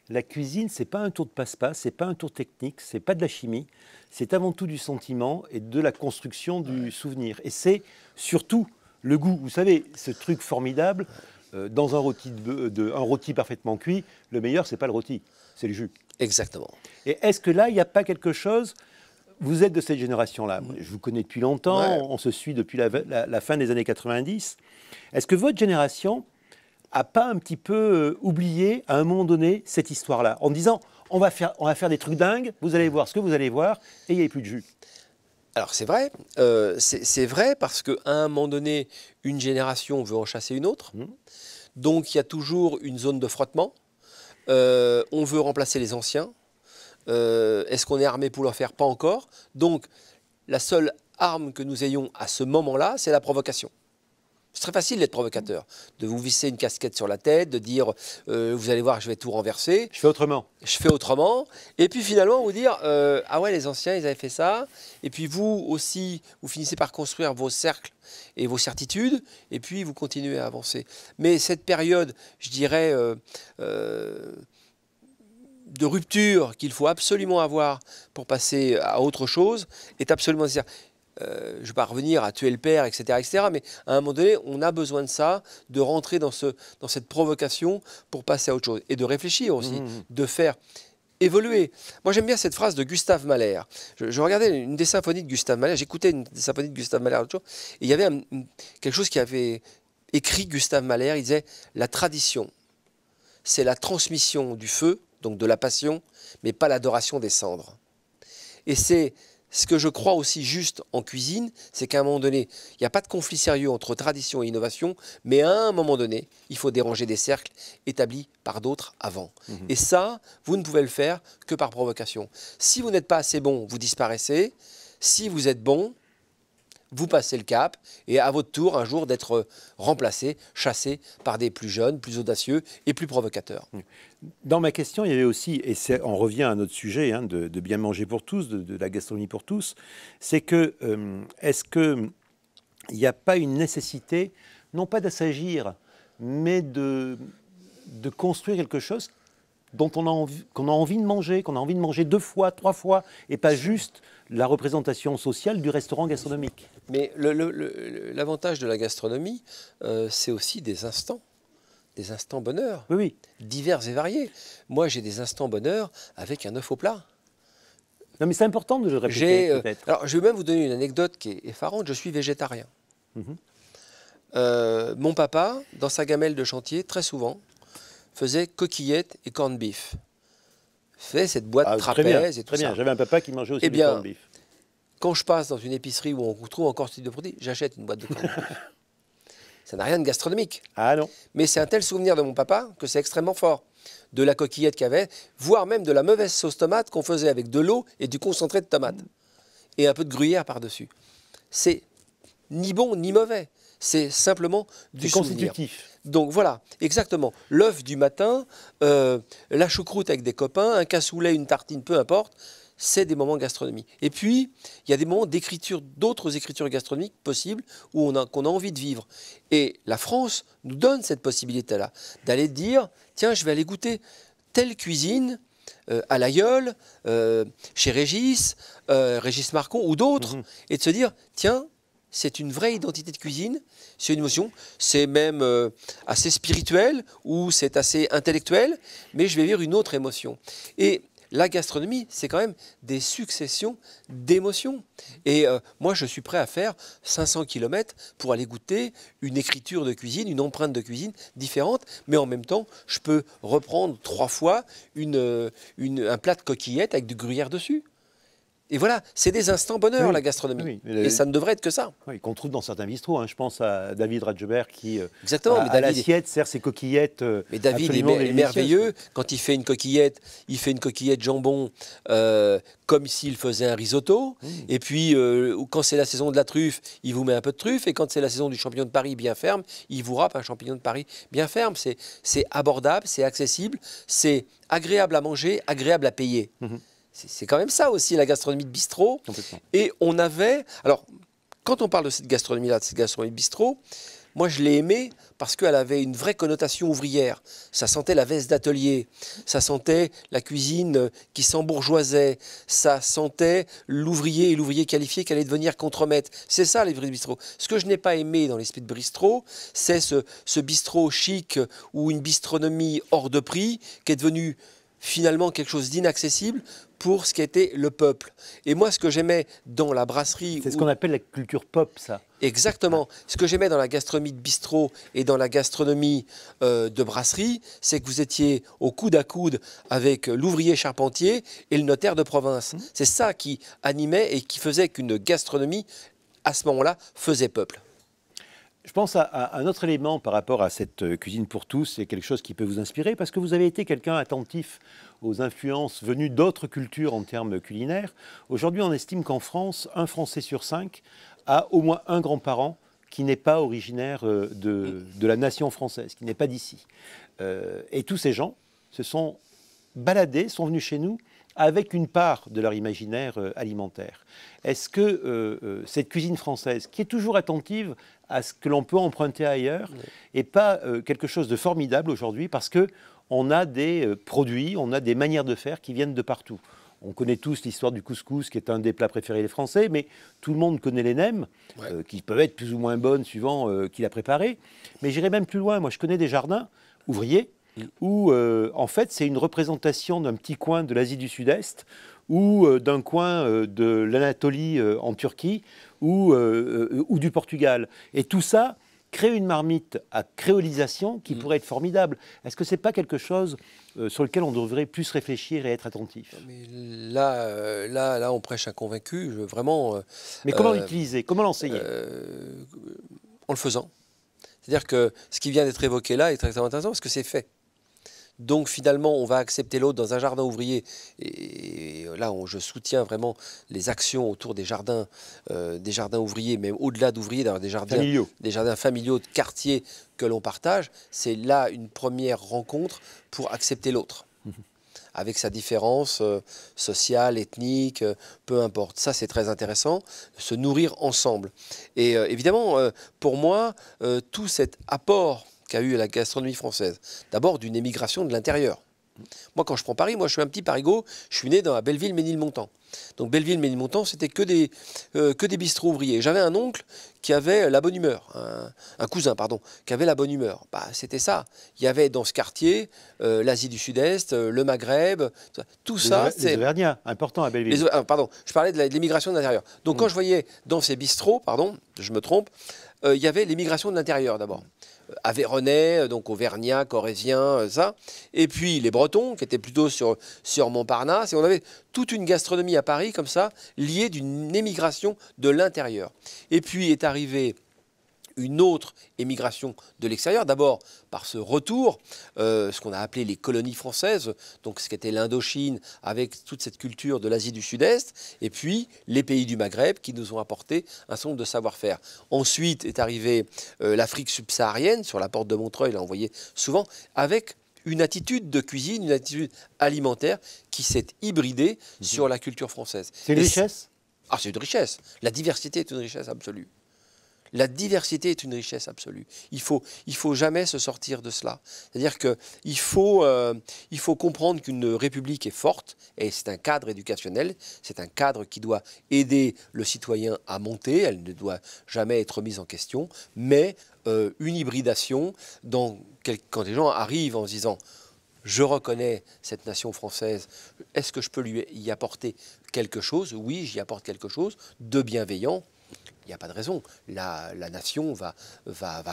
la cuisine, ce n'est pas un tour de passe-passe, ce n'est pas un tour technique, ce n'est pas de la chimie, c'est avant tout du sentiment et de la construction du souvenir. Et c'est surtout le goût. Vous savez, ce truc formidable, dans un rôti parfaitement cuit, le meilleur, ce n'est pas le rôti, c'est le jus. Exactement. Et est-ce que là, il n'y a pas quelque chose... Vous êtes de cette génération-là, je vous connais depuis longtemps, Ouais. on se suit depuis la fin des années 90. Est-ce que votre génération a pas un petit peu oublié à un moment donné cette histoire-là, en disant on va faire des trucs dingues, vous allez voir ce que vous allez voir, et il n'y a plus de jus. Alors c'est vrai, parce qu'à un moment donné, une génération veut en chasser une autre, donc il y a toujours une zone de frottement, on veut remplacer les anciens, est-ce qu'on est armé pour le faire? Pas encore, donc la seule arme que nous ayons à ce moment-là, c'est la provocation. C'est très facile d'être provocateur, de vous visser une casquette sur la tête, de dire vous allez voir, je vais tout renverser. Je fais autrement. Je fais autrement. Et puis finalement, vous dire ah ouais, les anciens, ils avaient fait ça. Et puis vous aussi, vous finissez par construire vos cercles et vos certitudes. Et puis vous continuez à avancer. Mais cette période, je dirais, de rupture qu'il faut absolument avoir pour passer à autre chose est absolument nécessaire. Je ne vais pas revenir à tuer le père, etc., mais à un moment donné, on a besoin de ça, de rentrer dans cette provocation pour passer à autre chose. Et de réfléchir aussi, de faire évoluer. Moi, j'aime bien cette phrase de Gustave Mahler. Je regardais une des symphonies de Gustave Mahler, j'écoutais une des symphonies de Gustave Mahler l'autre jour, et il y avait quelque chose qui avait écrit Gustave Mahler, il disait « La tradition, c'est la transmission du feu, donc de la passion, mais pas l'adoration des cendres. » Et c'est... Ce que je crois aussi juste en cuisine, c'est qu'à un moment donné, il n'y a pas de conflit sérieux entre tradition et innovation, mais à un moment donné, il faut déranger des cercles établis par d'autres avant. Et ça, vous ne pouvez le faire que par provocation. Si vous n'êtes pas assez bon, vous disparaissez. Si vous êtes bon, vous passez le cap et à votre tour, un jour, d'être remplacé, chassé par des plus jeunes, plus audacieux et plus provocateurs. Dans ma question, il y avait aussi, et on revient à notre sujet de bien manger pour tous, de la gastronomie pour tous, c'est que est-ce qu'il n'y a pas une nécessité, non pas d'assagir, mais de construire quelque chose dont qu'on a envie de manger, qu'on a envie de manger 2 fois, 3 fois, et pas juste la représentation sociale du restaurant gastronomique. Mais l'avantage de la gastronomie, c'est aussi des instants bonheur, Oui, oui. divers et variés. Moi, j'ai des instants bonheur avec un œuf au plat. Non, mais c'est important de le répéter, peut-être. Alors, je vais même vous donner une anecdote qui est effarante. Je suis végétarien. Mon papa, dans sa gamelle de chantier, très souvent, faisait coquillettes et corned beef. Fait cette boîte trapèze et tout ça. Très bien, j'avais un papa qui mangeait aussi du corned beef. Quand je passe dans une épicerie où on trouve encore ce type de produit, j'achète une boîte de corned beef. Ça n'a rien de gastronomique. Ah non. Mais c'est un tel souvenir de mon papa que c'est extrêmement fort. De la coquillette qu'il y avait, voire même de la mauvaise sauce tomate qu'on faisait avec de l'eau et du concentré de tomate. Et un peu de gruyère par-dessus. C'est ni bon ni mauvais. C'est simplement du souvenir. Constitutif. Donc voilà, exactement. L'œuf du matin, la choucroute avec des copains, un cassoulet, une tartine, peu importe. C'est des moments de gastronomie. Et puis, il y a des moments d'écriture, d'autres écritures gastronomiques possibles qu'on a envie de vivre. Et la France nous donne cette possibilité-là, d'aller dire, tiens, je vais aller goûter telle cuisine à l'Aïeul, chez Régis Marcon ou d'autres, et de se dire, tiens, c'est une vraie identité de cuisine, c'est une émotion, c'est même assez spirituel ou c'est assez intellectuel, mais je vais vivre une autre émotion. Et la gastronomie, c'est quand même des successions d'émotions. Et moi, je suis prêt à faire 500 km pour aller goûter une écriture de cuisine, une empreinte de cuisine différente, mais en même temps, je peux reprendre 3 fois un plat de coquillettes avec du gruyère dessus. Et voilà, c'est des instants bonheur, Oui, la gastronomie. oui. Et ça ne devrait être que ça. Oui, qu'on trouve dans certains bistrots. Hein. Je pense à David Radjebert qui, Exactement, mais à David, l'assiette, sert ses coquillettes mais David absolument est délicieuses. merveilleux. Quand il fait une coquillette, jambon comme s'il faisait un risotto. Et puis, quand c'est la saison de la truffe, il vous met un peu de truffe. Et quand c'est la saison du champignon de Paris bien ferme, il vous râpe un champignon de Paris bien ferme. C'est abordable, c'est accessible, c'est agréable à manger, agréable à payer. C'est quand même ça aussi, la gastronomie de bistrot. Complètement. Et on avait... Alors, quand on parle de cette gastronomie-là, de cette gastronomie de bistrot, moi, je l'ai aimée parce qu'elle avait une vraie connotation ouvrière. Ça sentait la veste d'atelier, ça sentait la cuisine qui s'embourgeoisait, ça sentait l'ouvrier et l'ouvrier qualifié qui allait devenir contremaître. C'est ça, l'esprit de bistrot. Ce que je n'ai pas aimé dans l'esprit de bistrot, c'est ce bistrot chic ou une bistronomie hors de prix qui est devenu finalement quelque chose d'inaccessible pour ce qu'était le peuple. Et moi, ce que j'aimais dans la brasserie... C'est ce qu'on appelle la culture pop, ça. Exactement. Ce que j'aimais dans la gastronomie de bistrot et dans la gastronomie de brasserie, c'est que vous étiez au coude à coude avec l'ouvrier charpentier et le notaire de province. C'est ça qui animait et qui faisait qu'une gastronomie, à ce moment-là, faisait peuple. Je pense à un autre élément par rapport à cette cuisine pour tous, c'est quelque chose qui peut vous inspirer, parce que vous avez été quelqu'un attentif aux influences venues d'autres cultures en termes culinaires. Aujourd'hui, on estime qu'en France, un Français sur 5 a au moins un grand-parent qui n'est pas originaire de la nation française, qui n'est pas d'ici. Et tous ces gens se sont baladés, sont venus chez nous avec une part de leur imaginaire alimentaire. Est-ce que cette cuisine française, qui est toujours attentive à ce que l'on peut emprunter ailleurs, n'est pas quelque chose de formidable aujourd'hui, parce qu'on a des produits, on a des manières de faire qui viennent de partout. On connaît tous l'histoire du couscous, qui est un des plats préférés des Français, mais tout le monde connaît les nems, qui peuvent être plus ou moins bonnes suivant qui l'a préparé. Mais j'irai même plus loin. Moi, je connais des jardins ouvriers où, en fait, c'est une représentation d'un petit coin de l'Asie du Sud-Est ou d'un coin de l'Anatolie en Turquie ou du Portugal. Et tout ça crée une marmite à créolisation qui pourrait être formidable. Est-ce que ce n'est pas quelque chose sur lequel on devrait plus réfléchir et être attentif? Mais là, on prêche un convaincu. Vraiment. Mais comment l'utiliser? Comment l'enseigner? En le faisant. C'est-à-dire que ce qui vient d'être évoqué là est très intéressant parce que c'est fait. Donc finalement, on va accepter l'autre dans un jardin ouvrier. Et là, je soutiens vraiment les actions autour des jardins ouvriers, même au-delà d'ouvriers, d'avoir des jardins familiaux de quartier que l'on partage. C'est là une première rencontre pour accepter l'autre. Avec sa différence sociale, ethnique, peu importe. Ça, c'est très intéressant, se nourrir ensemble. Et évidemment, pour moi, tout cet apport qu'a eu la gastronomie française, d'abord d'une émigration de l'intérieur. Moi, quand je prends Paris, moi, je suis un petit parigot, je suis né dans la Belleville-Ménilmontant. Donc Belleville-Ménilmontant, c'était que des bistrots ouvriers. J'avais un oncle qui avait la bonne humeur, un cousin, pardon, qui avait la bonne humeur. Bah, c'était ça. Il y avait dans ce quartier l'Asie du Sud-Est, le Maghreb, tout ça. Les Auvergnats, important à Belleville. Pardon, je parlais de l'émigration de l'intérieur. Donc quand je voyais dans ces bistrots, pardon, je me trompe, il y avait l'émigration de l'intérieur d'abord. Aveyronais, donc Auvergnat, Corréziens, ça. Et puis les Bretons, qui étaient plutôt sur Montparnasse. Et on avait toute une gastronomie à Paris, comme ça, liée d'une émigration de l'intérieur. Et puis est arrivée une autre émigration de l'extérieur, d'abord par ce retour, ce qu'on a appelé les colonies françaises, donc ce qu'était l'Indochine avec toute cette culture de l'Asie du Sud-Est, et puis les pays du Maghreb qui nous ont apporté un certain nombre de savoir-faire. Ensuite est arrivée l'Afrique subsaharienne, sur la porte de Montreuil, là on voyait souvent, avec une attitude de cuisine, une attitude alimentaire qui s'est hybridée sur la culture française. C'est une richesse ? Ah, c'est une richesse. La diversité est une richesse absolue. La diversité est une richesse absolue. Il faut jamais se sortir de cela. C'est-à-dire qu'il faut comprendre qu'une république est forte, et c'est un cadre éducationnel, c'est un cadre qui doit aider le citoyen à monter, elle ne doit jamais être mise en question, mais une hybridation, quand les gens arrivent en se disant je reconnais cette nation française, est-ce que je peux lui y apporter quelque chose? Oui, j'y apporte quelque chose de bienveillant. Il n'y a pas de raison. La nation va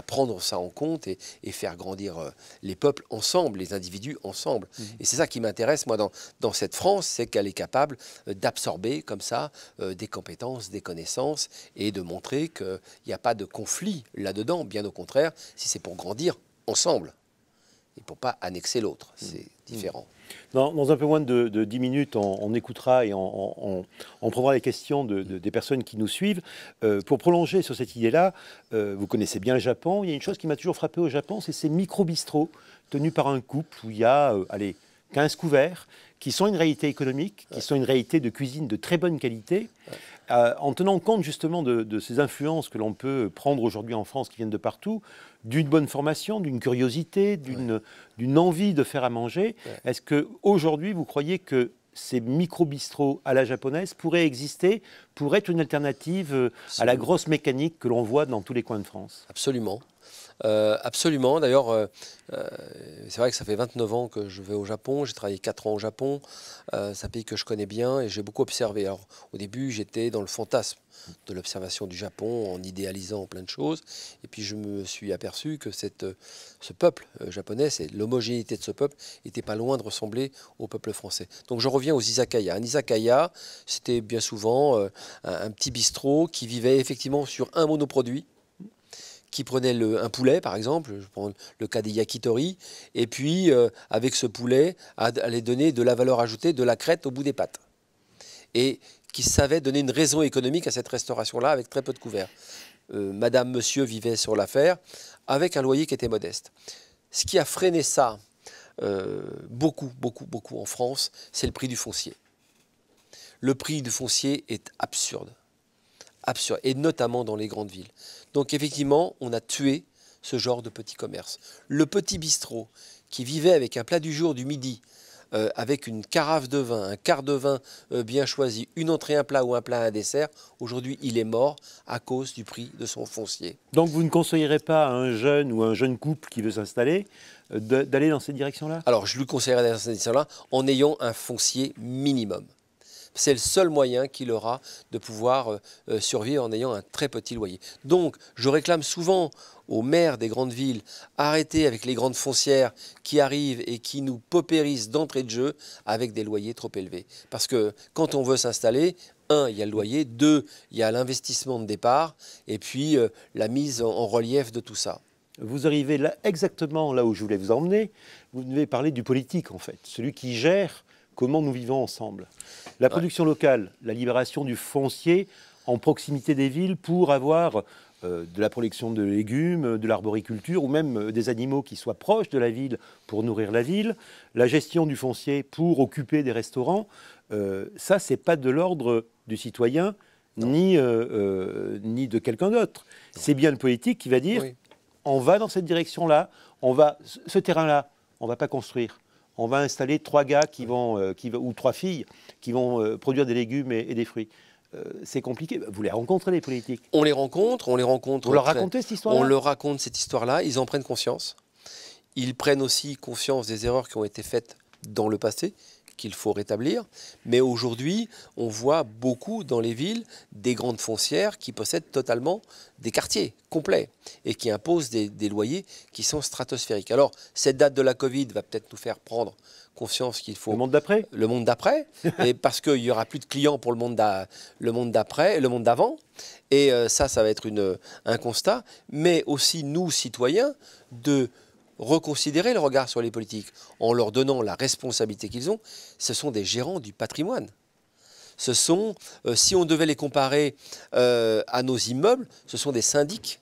prendre ça en compte et faire grandir les peuples ensemble, les individus ensemble. Et c'est ça qui m'intéresse, moi, dans cette France, c'est qu'elle est capable d'absorber comme ça des compétences, des connaissances et de montrer qu'il n'y a pas de conflit là-dedans. Bien au contraire, si c'est pour grandir ensemble et pour pas annexer l'autre, c'est différent. Dans un peu moins de 10 minutes, on écoutera et on prendra les questions des personnes qui nous suivent. Pour prolonger sur cette idée-là, vous connaissez bien le Japon. Il y a une chose qui m'a toujours frappé au Japon, c'est ces micro-bistrots tenus par un couple où il y a 15 couverts, qui sont une réalité économique, qui sont une réalité de cuisine de très bonne qualité, en tenant compte justement de ces influences que l'on peut prendre aujourd'hui en France, qui viennent de partout, d'une bonne formation, d'une curiosité, d'une envie de faire à manger. Est-ce qu'aujourd'hui, vous croyez que ces micro-bistrots à la japonaise pourraient exister, pourraient être une alternative à la grosse mécanique que l'on voit dans tous les coins de France? Absolument. Absolument. D'ailleurs, c'est vrai que ça fait 29 ans que je vais au Japon. J'ai travaillé 4 ans au Japon. C'est un pays que je connais bien et j'ai beaucoup observé. Alors, au début, j'étais dans le fantasme de l'observation du Japon, en idéalisant plein de choses. Et puis, je me suis aperçu que ce peuple japonais, l'homogénéité de ce peuple, n'était pas loin de ressembler au peuple français. Donc, je reviens aux izakaya. Un izakaya, c'était bien souvent un petit bistrot qui vivait effectivement sur un monoproduit, qui prenait un poulet, par exemple, je prends le cas des yakitori, et puis, avec ce poulet, allait donner de la valeur ajoutée, de la crête au bout des pattes. Et qui savait donner une raison économique à cette restauration-là, avec très peu de couverts. Madame, monsieur vivaient sur l'affaire, avec un loyer qui était modeste. Ce qui a freiné ça, beaucoup en France, c'est le prix du foncier. Le prix du foncier est absurde, et notamment dans les grandes villes. Donc effectivement, on a tué ce genre de petit commerce. Le petit bistrot qui vivait avec un plat du jour du midi, avec une carafe de vin, un quart de vin bien choisi, une entrée, un plat ou un plat, un dessert, aujourd'hui il est mort à cause du prix de son foncier. Donc vous ne conseillerez pas à un jeune ou un jeune couple qui veut s'installer d'aller dans cette direction-là? Alors je lui conseillerais d'aller dans cette direction-là en ayant un foncier minimum. C'est le seul moyen qu'il aura de pouvoir survivre en ayant un très petit loyer. Donc, je réclame souvent aux maires des grandes villes, arrêtez avec les grandes foncières qui arrivent et qui nous paupérisent d'entrée de jeu avec des loyers trop élevés. Parce que quand on veut s'installer, un, il y a le loyer, deux, il y a l'investissement de départ, et puis la mise en relief de tout ça. Vous arrivez là, exactement là où je voulais vous emmener. Vous devez parler du politique, en fait, celui qui gère comment nous vivons ensemble. La production locale, la libération du foncier en proximité des villes pour avoir de la production de légumes, de l'arboriculture ou même des animaux qui soient proches de la ville pour nourrir la ville, la gestion du foncier pour occuper des restaurants, ça, c'est pas de l'ordre du citoyen ni de quelqu'un d'autre. C'est bien le politique qui va dire on va dans cette direction-là, ce terrain-là, on ne va pas construire. On va installer 3 gars ou 3 filles qui vont produire des légumes et des fruits. C'est compliqué. Vous les rencontrez, les politiques? On les rencontre. Vous leur racontez cette histoire-là? On leur raconte cette histoire-là, ils en prennent conscience. Ils prennent aussi conscience des erreurs qui ont été faites dans le passé, qu'il faut rétablir. Mais aujourd'hui, on voit beaucoup dans les villes des grandes foncières qui possèdent totalement des quartiers complets et qui imposent des loyers qui sont stratosphériques. Alors, cette date de la Covid va peut-être nous faire prendre conscience qu'il faut... Le monde d'après? Le monde d'après, et parce qu'il n'y aura plus de clients pour le monde d'après, le monde d'avant. Et ça va être un constat. Mais aussi, nous, citoyens, de reconsidérer le regard sur les politiques en leur donnant la responsabilité qu'ils ont. Ce sont des gérants du patrimoine. Ce sont, si on devait les comparer à nos immeubles, ce sont des syndics.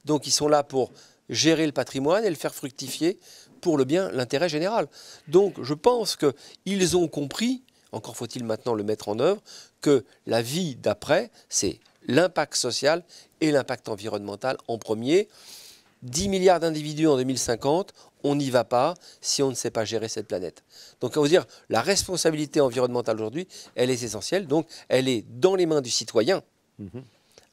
Donc ils sont là pour gérer le patrimoine et le faire fructifier pour le bien, l'intérêt général. Donc je pense qu'ils ont compris, encore faut-il maintenant le mettre en œuvre, que la vie d'après, c'est l'impact social et l'impact environnemental en premier. 10 milliards d'individus en 2050, on n'y va pas si on ne sait pas gérer cette planète. Donc, on va dire, la responsabilité environnementale aujourd'hui, elle est essentielle. Donc, elle est dans les mains du citoyen,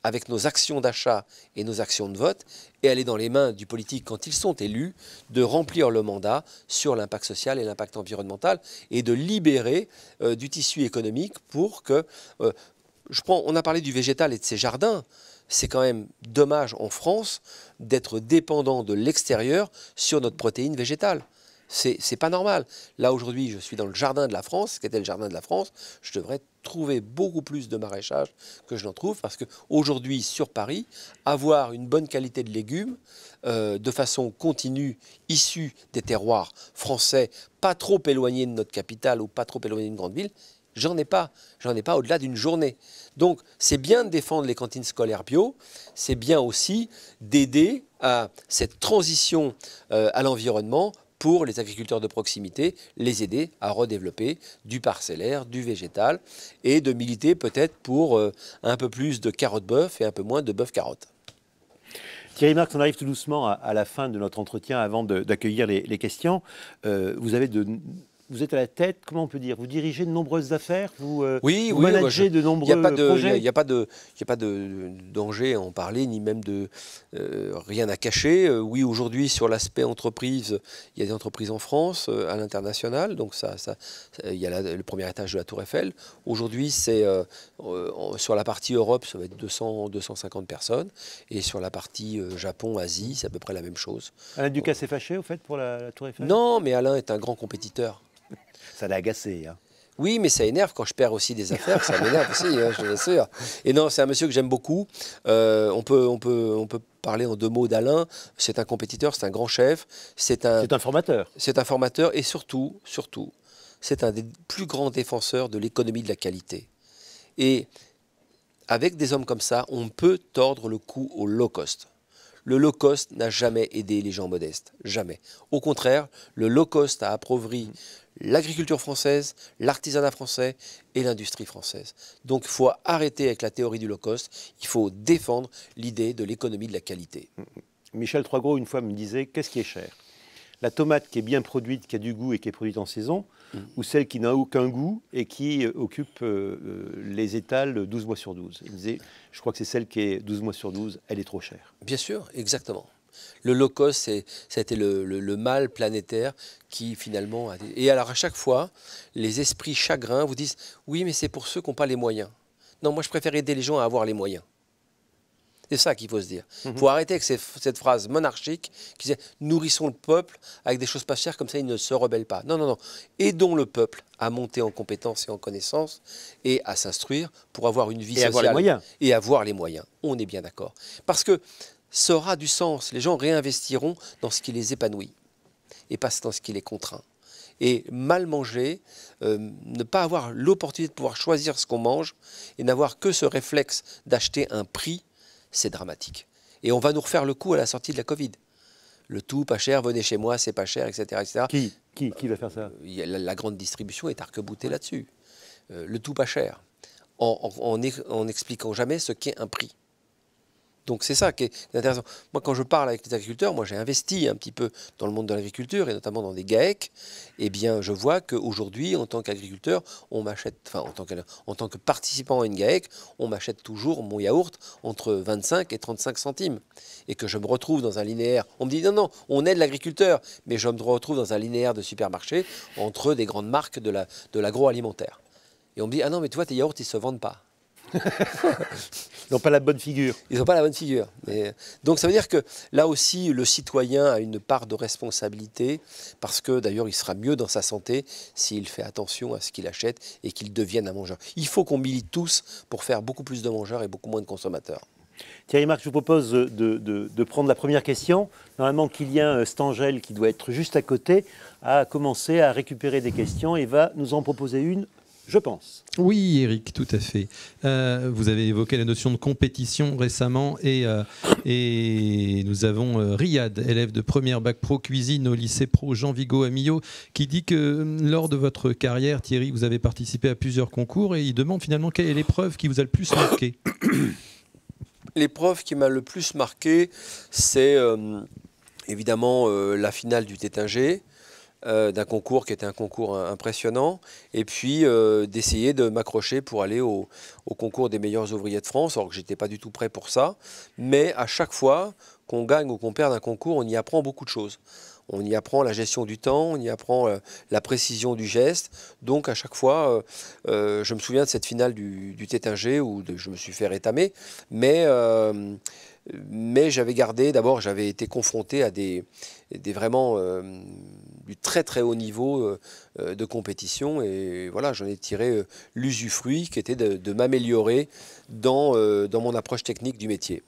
avec nos actions d'achat et nos actions de vote, et elle est dans les mains du politique quand ils sont élus, de remplir le mandat sur l'impact social et l'impact environnemental, et de libérer du tissu économique pour que... on a parlé du végétal et de ses jardins. C'est quand même dommage en France d'être dépendant de l'extérieur sur notre protéine végétale. C'est pas normal. Là, aujourd'hui, je suis dans le jardin de la France, ce qu'était le jardin de la France. Je devrais trouver beaucoup plus de maraîchage que je n'en trouve, parce qu'aujourd'hui, sur Paris, avoir une bonne qualité de légumes de façon continue, issue des terroirs français, pas trop éloignés de notre capitale ou pas trop éloignés d'une grande ville, j'en ai pas au-delà d'une journée. Donc, c'est bien de défendre les cantines scolaires bio, c'est bien aussi d'aider à cette transition à l'environnement pour les agriculteurs de proximité, les aider à redévelopper du parcellaire, du végétal, et de militer peut-être pour un peu plus de carottes-bœuf et un peu moins de bœuf-carotte. Thierry Marx, on arrive tout doucement à la fin de notre entretien avant d'accueillir les questions. Vous êtes à la tête, comment on peut dire? Vous dirigez de nombreuses affaires, vous managez de nombreux projets. Il n'y a pas de danger à en parler, ni même de rien à cacher. Oui, aujourd'hui, sur l'aspect entreprise, il y a des entreprises en France, à l'international. Donc, il y a le premier étage de la Tour Eiffel. Aujourd'hui, c'est sur la partie Europe, ça va être 200-250 personnes. Et sur la partie Japon, Asie, c'est à peu près la même chose. Alain Ducasse s'est fâché, au fait, pour la Tour Eiffel? Non, mais Alain est un grand compétiteur. Ça l'a agacé. Hein. Oui, mais ça énerve quand je perds aussi des affaires, ça m'énerve aussi, hein, je l'assure. Et non, c'est un monsieur que j'aime beaucoup. On peut parler en deux mots d'Alain. C'est un compétiteur, c'est un grand chef. C'est un formateur. C'est un formateur et surtout, c'est un des plus grands défenseurs de l'économie de la qualité. Et avec des hommes comme ça, on peut tordre le cou au low cost. Le low cost n'a jamais aidé les gens modestes, jamais. Au contraire, le low cost a appauvri l'agriculture française, l'artisanat français et l'industrie française. Donc il faut arrêter avec la théorie du low cost, il faut défendre l'idée de l'économie de la qualité. Michel Troisgros, une fois, me disait, qu'est-ce qui est cher? La tomate qui est bien produite, qui a du goût et qui est produite en saison, ou celle qui n'a aucun goût et qui occupe les étals 12 mois sur 12. Il disait, je crois que c'est celle qui est 12 mois sur 12, elle est trop chère. Bien sûr, exactement. Le low cost, ça a été le mal planétaire qui finalement... Et alors à chaque fois, les esprits chagrins vous disent « Oui, mais c'est pour ceux qui n'ont pas les moyens. » Non, moi je préfère aider les gens à avoir les moyens. C'est ça qu'il faut se dire. Il faut arrêter avec cette phrase monarchique qui disait « Nourrissons le peuple avec des choses pas chères, comme ça il ne se rebelle pas. » Non, non, non. Aidons le peuple à monter en compétences et en connaissances et à s'instruire pour avoir une vie sociale. Avoir les moyens. Et avoir les moyens. On est bien d'accord. Parce que ça aura du sens. Les gens réinvestiront dans ce qui les épanouit et pas dans ce qui les contraint. Et mal manger, ne pas avoir l'opportunité de pouvoir choisir ce qu'on mange et n'avoir que ce réflexe d'acheter un prix, c'est dramatique. Et on va nous refaire le coup à la sortie de la Covid. Le tout pas cher, venez chez moi, c'est pas cher, etc. etc. Qui va faire ça? La grande distribution est arc-boutée là-dessus. Le tout pas cher, en expliquant jamais ce qu'est un prix. Donc c'est ça qui est intéressant. Moi, quand je parle avec les agriculteurs, moi j'ai investi un petit peu dans le monde de l'agriculture et notamment dans des GAEC. Eh bien, je vois qu'aujourd'hui, en tant qu'agriculteur, on m'achète, enfin en tant que participant à une GAEC, on m'achète toujours mon yaourt entre 25 et 35 centimes. Et que je me retrouve dans un linéaire. On me dit non, non, on aide l'agriculteur, mais je me retrouve dans un linéaire de supermarché entre des grandes marques de l'agroalimentaire. Et on me dit ah non, mais tu vois, tes yaourts, ils ne se vendent pas. Ils n'ont pas la bonne figure. Ils n'ont pas la bonne figure. Donc ça veut dire que là aussi, le citoyen a une part de responsabilité parce que d'ailleurs, il sera mieux dans sa santé s'il fait attention à ce qu'il achète et qu'il devienne un mangeur. Il faut qu'on milite tous pour faire beaucoup plus de mangeurs et beaucoup moins de consommateurs. Thierry Marx, je vous propose de prendre la première question. Normalement, Kylian Stangel, qui doit être juste à côté, a commencé à récupérer des questions et va nous en proposer une, je pense. Oui, Eric, tout à fait. Vous avez évoqué la notion de compétition récemment et nous avons Riyad, élève de première bac pro cuisine au lycée pro Jean Vigo à Millau, qui dit que lors de votre carrière, Thierry, vous avez participé à plusieurs concours et il demande finalement quelle est l'épreuve qui vous a le plus marqué. L'épreuve qui m'a le plus marqué, c'est évidemment la finale du Tétinger. d'un concours qui était un concours impressionnant, et puis d'essayer de m'accrocher pour aller au concours des meilleurs ouvriers de France, alors que je n'étais pas du tout prêt pour ça. Mais à chaque fois qu'on gagne ou qu'on perd un concours, on y apprend beaucoup de choses. On y apprend la gestion du temps, on y apprend la précision du geste. Donc à chaque fois, je me souviens de cette finale du Tétinger où je me suis fait rétamer, mais j'avais gardé, d'abord j'avais été confronté à des vraiment du très très haut niveau de compétition, et voilà, j'en ai tiré l'usufruit qui était de m'améliorer dans mon approche technique du métier.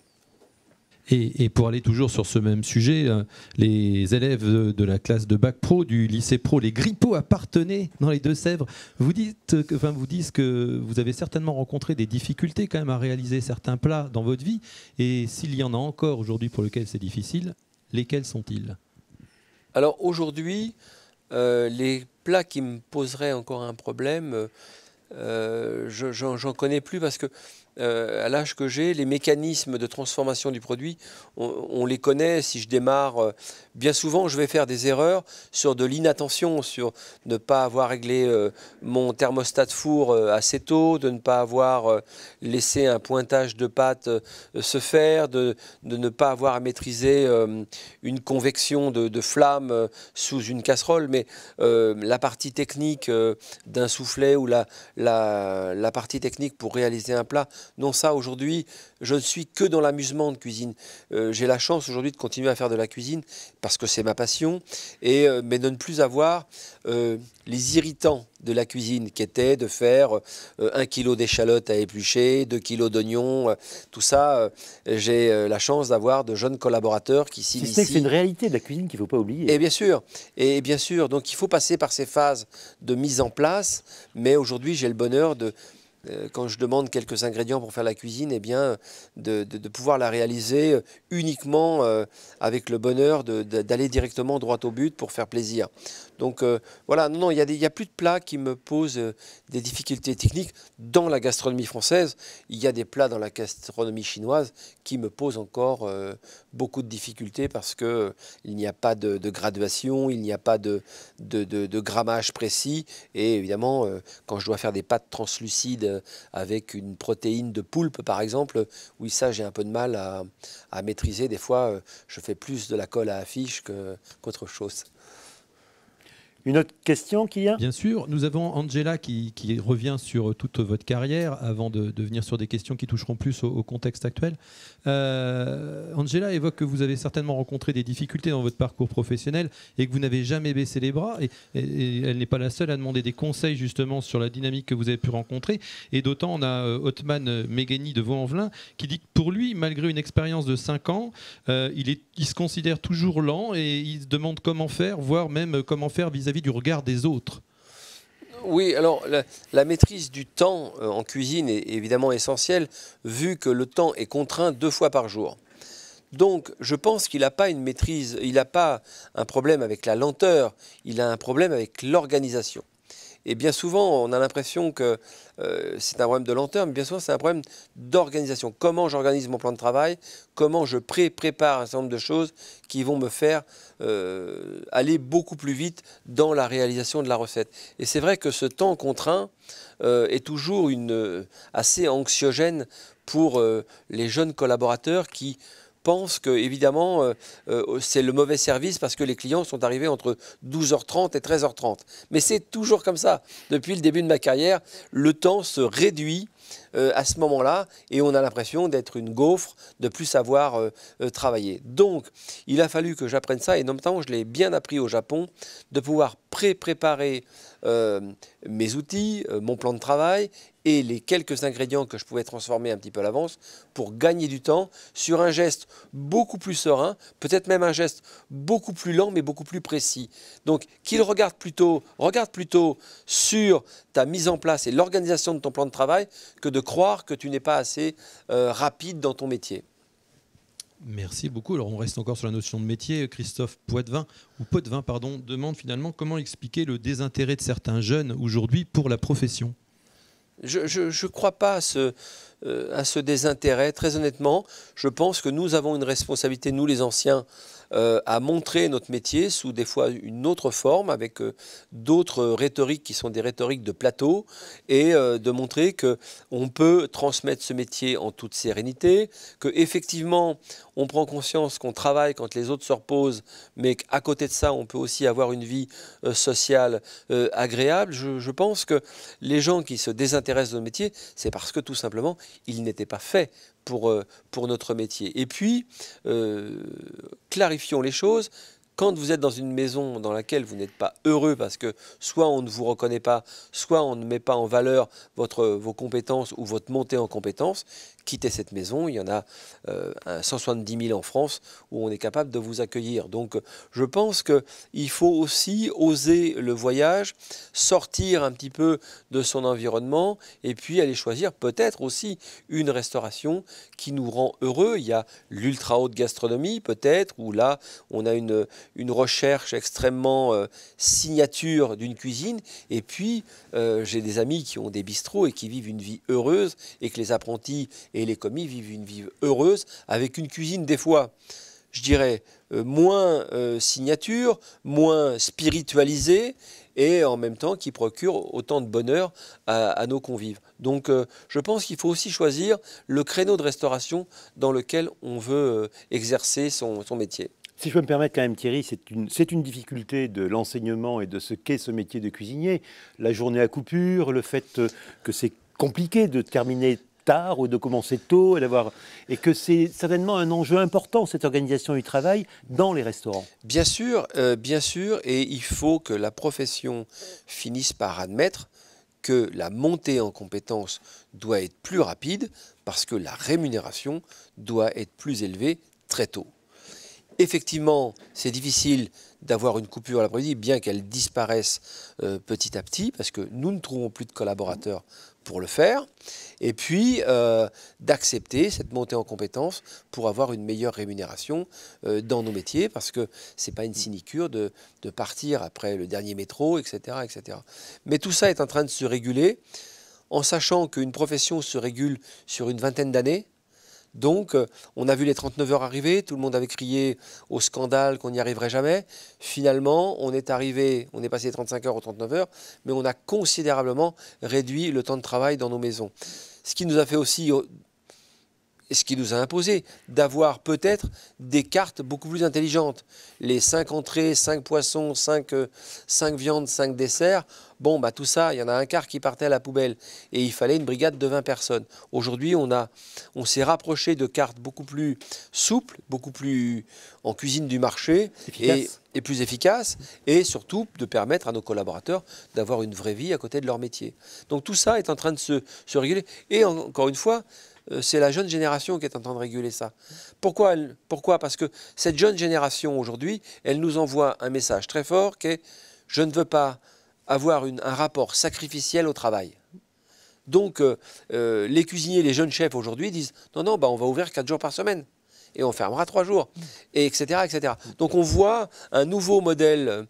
Et pour aller toujours sur ce même sujet, les élèves de la classe de Bac Pro du lycée pro, les Grippo appartenaient dans les Deux-Sèvres, vous disent que vous avez certainement rencontré des difficultés quand même à réaliser certains plats dans votre vie. Et s'il y en a encore aujourd'hui pour lesquels c'est difficile, lesquels sont-ils? Alors aujourd'hui, les plats qui me poseraient encore un problème, j'en connais plus, parce que à l'âge que j'ai, les mécanismes de transformation du produit, on les connaît. Si je démarre, bien souvent, je vais faire des erreurs sur de l'inattention, sur ne pas avoir réglé mon thermostat de four assez tôt, de ne pas avoir laissé un pointage de pâte se faire, de ne pas avoir à maîtriser une convection de flamme sous une casserole. Mais la partie technique d'un soufflet ou la partie technique pour réaliser un plat, non, ça aujourd'hui, je ne suis que dans l'amusement de cuisine. J'ai la chance aujourd'hui de continuer à faire de la cuisine parce que c'est ma passion, mais de ne plus avoir les irritants de la cuisine, qui étaient de faire 1 kilo d'échalotes à éplucher, 2 kilos d'oignons, tout ça. J'ai la chance d'avoir de jeunes collaborateurs qui s'initient. C'est une réalité de la cuisine qu'il ne faut pas oublier. Et bien sûr, donc il faut passer par ces phases de mise en place, mais aujourd'hui j'ai le bonheur quand je demande quelques ingrédients pour faire la cuisine, eh bien, de pouvoir la réaliser uniquement avec le bonheur d'aller directement droit au but pour faire plaisir. Donc voilà, non, il y a plus de plats qui me posent des difficultés techniques. Dans la gastronomie française, il y a des plats dans la gastronomie chinoise qui me posent encore beaucoup de difficultés, parce qu'il n'y a pas de graduation, il n'y a pas de grammage précis. Et évidemment, quand je dois faire des pâtes translucides avec une protéine de poulpe, par exemple, oui, ça, j'ai un peu de mal à maîtriser. Des fois, je fais plus de la colle à affiche qu'autre chose. Une autre question, Kylian? Bien sûr, nous avons Angela qui revient sur toute votre carrière avant de venir sur des questions qui toucheront plus au contexte actuel. Angela évoque que vous avez certainement rencontré des difficultés dans votre parcours professionnel et que vous n'avez jamais baissé les bras. Et elle n'est pas la seule à demander des conseils justement sur la dynamique que vous avez pu rencontrer. Et d'autant, on a Othman Megheni de Vaux-en-Velin qui dit que pour lui, malgré une expérience de 5 ans, il se considère toujours lent et il se demande comment faire, voire même comment faire vis-à-vis du regard des autres. Oui, alors la maîtrise du temps en cuisine est évidemment essentielle, vu que le temps est contraint 2 fois par jour. Donc je pense qu'il n'a pas une maîtrise, il n'a pas un problème avec la lenteur, il a un problème avec l'organisation. Et bien souvent, on a l'impression que c'est un problème de lenteur, mais bien souvent, c'est un problème d'organisation. Comment j'organise mon plan de travail, comment je prépare un certain nombre de choses qui vont me faire aller beaucoup plus vite dans la réalisation de la recette. Et c'est vrai que ce temps contraint est toujours assez anxiogène pour les jeunes collaborateurs qui pense que, évidemment, c'est le mauvais service parce que les clients sont arrivés entre 12h30 et 13h30. Mais c'est toujours comme ça. Depuis le début de ma carrière, le temps se réduit à ce moment-là et on a l'impression d'être une gaufre, de plus savoir travailler. Donc, il a fallu que j'apprenne ça, et notamment, je l'ai bien appris au Japon, de pouvoir préparer mes outils, mon plan de travail et les quelques ingrédients que je pouvais transformer un petit peu à l'avance pour gagner du temps sur un geste beaucoup plus serein, peut-être même un geste beaucoup plus lent mais beaucoup plus précis. Donc qu'il regarde plutôt sur ta mise en place et l'organisation de ton plan de travail que de croire que tu n'es pas assez rapide dans ton métier. Merci beaucoup. Alors on reste encore sur la notion de métier. Christophe Poitvin demande finalement comment expliquer le désintérêt de certains jeunes aujourd'hui pour la profession. Je ne crois pas à ce désintérêt. Très honnêtement, je pense que nous avons une responsabilité, nous les anciens, à montrer notre métier sous des fois une autre forme, avec d'autres rhétoriques qui sont des rhétoriques de plateau, et de montrer qu'on peut transmettre ce métier en toute sérénité, qu'effectivement on prend conscience qu'on travaille quand les autres se reposent, mais qu'à côté de ça, on peut aussi avoir une vie sociale agréable. Je pense que les gens qui se désintéressent de notre métier, c'est parce que tout simplement, ils n'étaient pas faits pour notre métier. Et puis, clarifions les choses. Quand vous êtes dans une maison dans laquelle vous n'êtes pas heureux parce que soit on ne vous reconnaît pas, soit on ne met pas en valeur vos compétences ou votre montée en compétences, quittez cette maison. Il y en a 170 000 en France où on est capable de vous accueillir. Donc je pense qu'il faut aussi oser le voyage, sortir un petit peu de son environnement et puis aller choisir peut-être aussi une restauration qui nous rend heureux. Il y a l'ultra haute gastronomie peut-être, où là on a une recherche extrêmement signature d'une cuisine. Et puis, j'ai des amis qui ont des bistrots et qui vivent une vie heureuse, et que les apprentis et les commis vivent une vie heureuse avec une cuisine des fois, je dirais, moins signature, moins spiritualisée, et en même temps qui procure autant de bonheur à nos convives. Donc je pense qu'il faut aussi choisir le créneau de restauration dans lequel on veut exercer son métier. Si je peux me permettre quand même, Thierry, c'est une difficulté de l'enseignement et de ce qu'est ce métier de cuisinier. La journée à coupure, le fait que c'est compliqué de terminer tard ou de commencer tôt, et que c'est certainement un enjeu important, cette organisation du travail, dans les restaurants. Bien sûr, et il faut que la profession finisse par admettre que la montée en compétences doit être plus rapide, parce que la rémunération doit être plus élevée très tôt. Effectivement, c'est difficile d'avoir une coupure à l'après-midi, bien qu'elle disparaisse petit à petit, parce que nous ne trouvons plus de collaborateurs pour le faire, et puis d'accepter cette montée en compétences pour avoir une meilleure rémunération dans nos métiers, parce que ce n'est pas une sinécure de partir après le dernier métro, etc., etc. Mais tout ça est en train de se réguler, en sachant qu'une profession se régule sur une vingtaine d'années. Donc, on a vu les 39 heures arriver, tout le monde avait crié au scandale qu'on n'y arriverait jamais. Finalement, on est passé des 35 heures aux 39 heures, mais on a considérablement réduit le temps de travail dans nos maisons. Ce qui nous a fait aussi, ce qui nous a imposé d'avoir peut-être des cartes beaucoup plus intelligentes. Les 5 entrées, 5 poissons, 5 viandes, 5 desserts, bon, bah, tout ça, il y en a un quart qui partait à la poubelle. Et il fallait une brigade de 20 personnes. Aujourd'hui, on s'est rapproché de cartes beaucoup plus souples, beaucoup plus en cuisine du marché, et plus efficaces, et surtout de permettre à nos collaborateurs d'avoir une vraie vie à côté de leur métier. Donc tout ça est en train de se réguler. Et encore une fois, c'est la jeune génération qui est en train de réguler ça. Pourquoi? Parce que cette jeune génération aujourd'hui, elle nous envoie un message très fort qui est « je ne veux pas avoir un rapport sacrificiel au travail ». Donc les cuisiniers, les jeunes chefs aujourd'hui disent « non, non, bah, on va ouvrir 4 jours par semaine ». Et on fermera 3 jours, et etc., etc. Donc on voit un nouveau modèle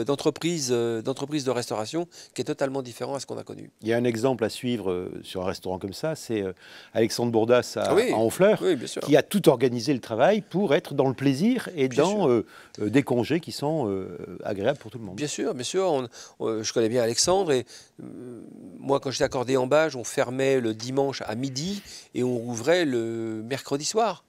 d'entreprise de restauration qui est totalement différent à ce qu'on a connu. Il y a un exemple à suivre sur un restaurant comme ça, c'est Alexandre Bourdas à Honfleur, qui a tout organisé le travail pour être dans le plaisir et dans des congés qui sont agréables pour tout le monde. Bien sûr, je connais bien Alexandre, et moi quand j'étais accordé en Bage, on fermait le dimanche à midi et on rouvrait le mercredi soir.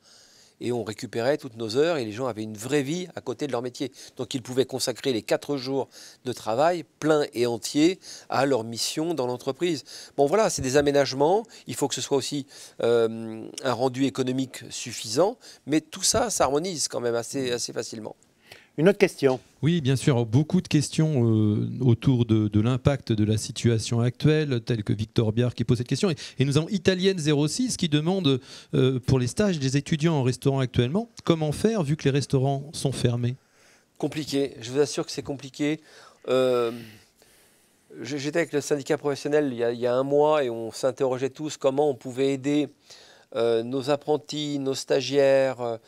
Et on récupérait toutes nos heures, et les gens avaient une vraie vie à côté de leur métier. Donc ils pouvaient consacrer les 4 jours de travail pleins et entiers à leur mission dans l'entreprise. Bon voilà, c'est des aménagements, il faut que ce soit aussi un rendu économique suffisant, mais tout ça s'harmonise quand même assez facilement. Une autre question. Oui, bien sûr. Beaucoup de questions autour de l'impact de la situation actuelle, telle que Victor Biard qui pose cette question. Et nous avons Italienne06 qui demande, pour les stages des étudiants en restaurant actuellement, comment faire vu que les restaurants sont fermés? Compliqué. Je vous assure que c'est compliqué. J'étais avec le syndicat professionnel il y a un mois, et on s'interrogeait tous comment on pouvait aider nos apprentis, nos stagiaires,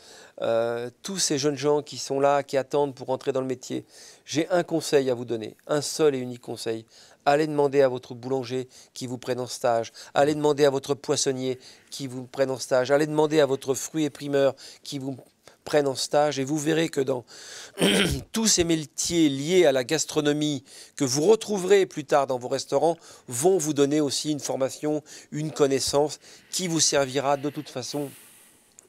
tous ces jeunes gens qui sont là, qui attendent pour entrer dans le métier. J'ai un conseil à vous donner, un seul et unique conseil. Allez demander à votre boulanger qui vous prenne en stage. Allez demander à votre poissonnier qui vous prenne en stage. Allez demander à votre fruit et primeur qui vous prennent en stage et vous verrez que dans tous ces métiers liés à la gastronomie que vous retrouverez plus tard dans vos restaurants vont vous donner aussi une formation, une connaissance qui vous servira de toute façon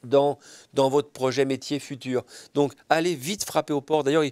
dans votre projet métier futur. Donc allez vite frapper aux portes. D'ailleurs,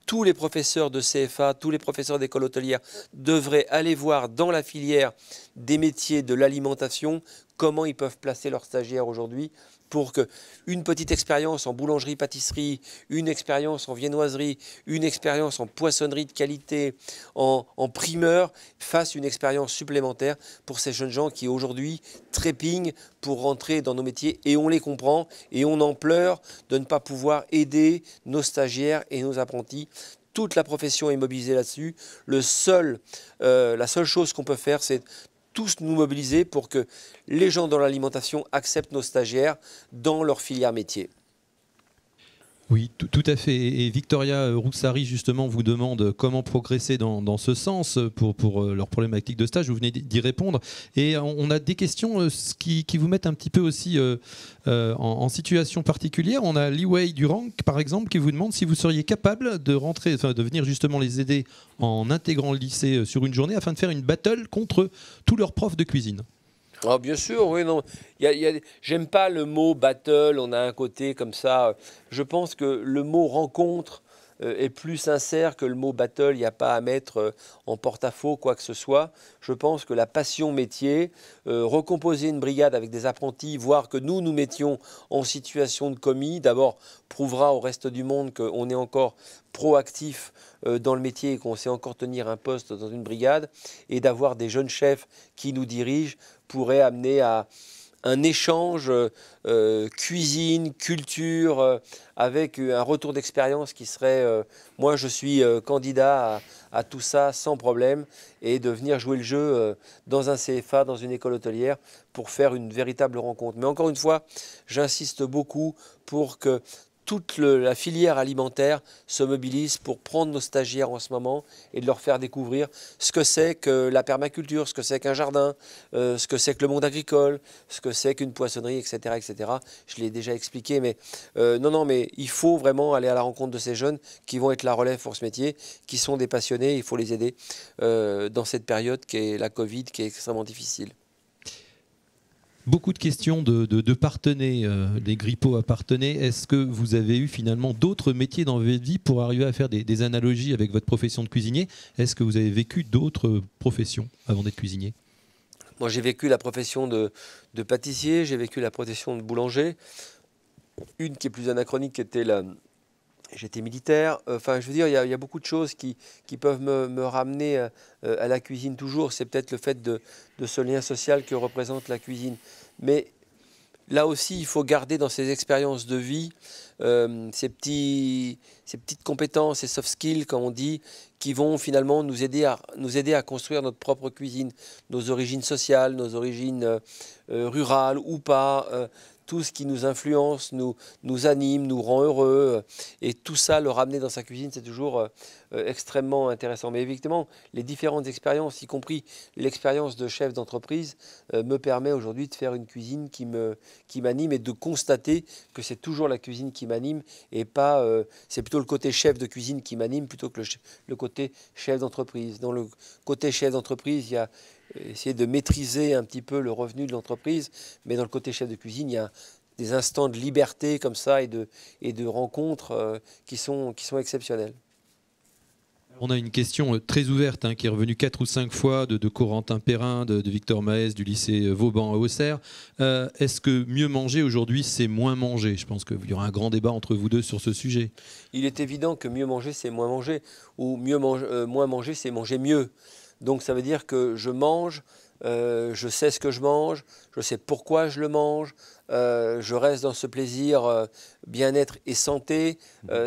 tous les professeurs de CFA, tous les professeurs d'école hôtelière devraient aller voir dans la filière des métiers de l'alimentation comment ils peuvent placer leurs stagiaires aujourd'hui pour qu'une petite expérience en boulangerie-pâtisserie, une expérience en viennoiserie, une expérience en poissonnerie de qualité, en primeur, fasse une expérience supplémentaire pour ces jeunes gens qui aujourd'hui trépignent pour rentrer dans nos métiers. Et on les comprend et on en pleure de ne pas pouvoir aider nos stagiaires et nos apprentis. Toute la profession est mobilisée là-dessus. La seule chose qu'on peut faire, c'est tous nous mobiliser pour que les gens dans l'alimentation acceptent nos stagiaires dans leur filière métier. Oui, tout à fait. Et Victoria Roussari, justement, vous demande comment progresser dans ce sens pour leur problématique de stage. Vous venez d'y répondre. Et on a des questions qui vous mettent un petit peu aussi en situation particulière. On a Li Wei Durang, par exemple, qui vous demande si vous seriez capable de venir justement les aider en intégrant le lycée sur une journée afin de faire une battle contre tous leurs profs de cuisine. Ah, bien sûr, oui, non. J'aime pas le mot battle, on a un côté comme ça. Je pense que le mot rencontre est plus sincère que le mot battle. Il n'y a pas à mettre en porte-à-faux quoi que ce soit. Je pense que la passion métier, recomposer une brigade avec des apprentis, voir que nous mettions en situation de commis, d'abord prouvera au reste du monde qu'on est encore proactif dans le métier et qu'on sait encore tenir un poste dans une brigade, et d'avoir des jeunes chefs qui nous dirigent pourrait amener à un échange cuisine, culture, avec un retour d'expérience qui serait... moi, je suis candidat à tout ça sans problème, et de venir jouer le jeu dans un CFA, dans une école hôtelière, pour faire une véritable rencontre. Mais encore une fois, j'insiste beaucoup pour que toute la filière alimentaire se mobilise pour prendre nos stagiaires en ce moment et de leur faire découvrir ce que c'est que la permaculture, ce que c'est qu'un jardin, ce que c'est que le monde agricole, ce que c'est qu'une poissonnerie, etc., etc. Je l'ai déjà expliqué, mais mais il faut vraiment aller à la rencontre de ces jeunes qui vont être la relève pour ce métier, qui sont des passionnés. Il faut les aider dans cette période qui est la Covid, qui est extrêmement difficile. Beaucoup de questions de partenaires, les grippots à partenaires. Est-ce que vous avez eu finalement d'autres métiers dans votre vie pour arriver à faire des analogies avec votre profession de cuisinier? Est-ce que vous avez vécu d'autres professions avant d'être cuisinier? Moi, j'ai vécu la profession de pâtissier, j'ai vécu la profession de boulanger. Une qui est plus anachronique, qui était j'étais militaire. Enfin, je veux dire, il y a beaucoup de choses qui peuvent me ramener à la cuisine toujours. C'est peut-être le fait de ce lien social que représente la cuisine. Mais là aussi, il faut garder dans ces expériences de vie ces petites compétences, ces soft skills, comme on dit, qui vont finalement nous aider à construire notre propre cuisine, nos origines sociales, nos origines rurales ou pas. Tout ce qui nous influence, nous anime, nous rend heureux. Et tout ça, le ramener dans sa cuisine, c'est toujours extrêmement intéressant. Mais évidemment, les différentes expériences, y compris l'expérience de chef d'entreprise, me permet aujourd'hui de faire une cuisine qui m'anime et de constater que c'est toujours la cuisine qui m'anime et pas... c'est plutôt le côté chef de cuisine qui m'anime plutôt que le côté chef d'entreprise. Dans le côté chef d'entreprise, il y a essayer de maîtriser un petit peu le revenu de l'entreprise, mais dans le côté chef de cuisine, il y a des instants de liberté comme ça et de rencontres qui sont exceptionnels. On a une question très ouverte qui est revenue 4 ou 5 fois de Corentin Perrin, de Victor Maès du lycée Vauban à Auxerre. Est-ce que mieux manger aujourd'hui, c'est moins manger? Je pense qu'il y aura un grand débat entre vous deux sur ce sujet. Il est évident que mieux manger, c'est moins manger, ou moins manger, c'est manger mieux. Donc ça veut dire que je mange, je sais ce que je mange, je sais pourquoi je le mange, je reste dans ce plaisir bien-être et santé.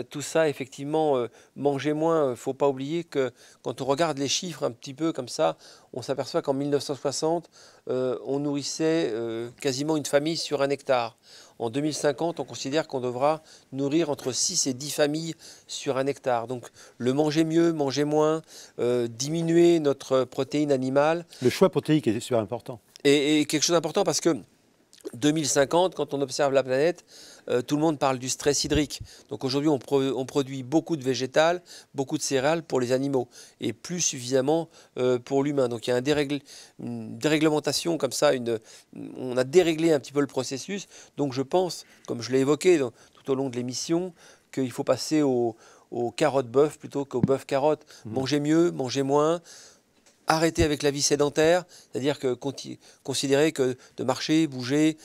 Tout ça, effectivement, manger moins. Il ne faut pas oublier que quand on regarde les chiffres un petit peu comme ça, on s'aperçoit qu'en 1960, on nourrissait quasiment une famille sur 1 hectare. En 2050, on considère qu'on devra nourrir entre 6 et 10 familles sur 1 hectare. Donc le manger mieux, manger moins, diminuer notre protéine animale. Le choix protéique est super important. Et quelque chose d'important parce que 2050, quand on observe la planète, tout le monde parle du stress hydrique. Donc aujourd'hui, on produit beaucoup de végétal, beaucoup de céréales pour les animaux et plus suffisamment pour l'humain. Donc il y a une déréglementation comme ça, on a déréglé un petit peu le processus. Donc je pense, comme je l'ai évoqué tout au long de l'émission, qu'il faut passer au carotte bœuf plutôt qu'au bœuf carotte. Manger mieux, manger moins. Arrêter avec la vie sédentaire, c'est-à-dire que considérer que de marcher, bouger,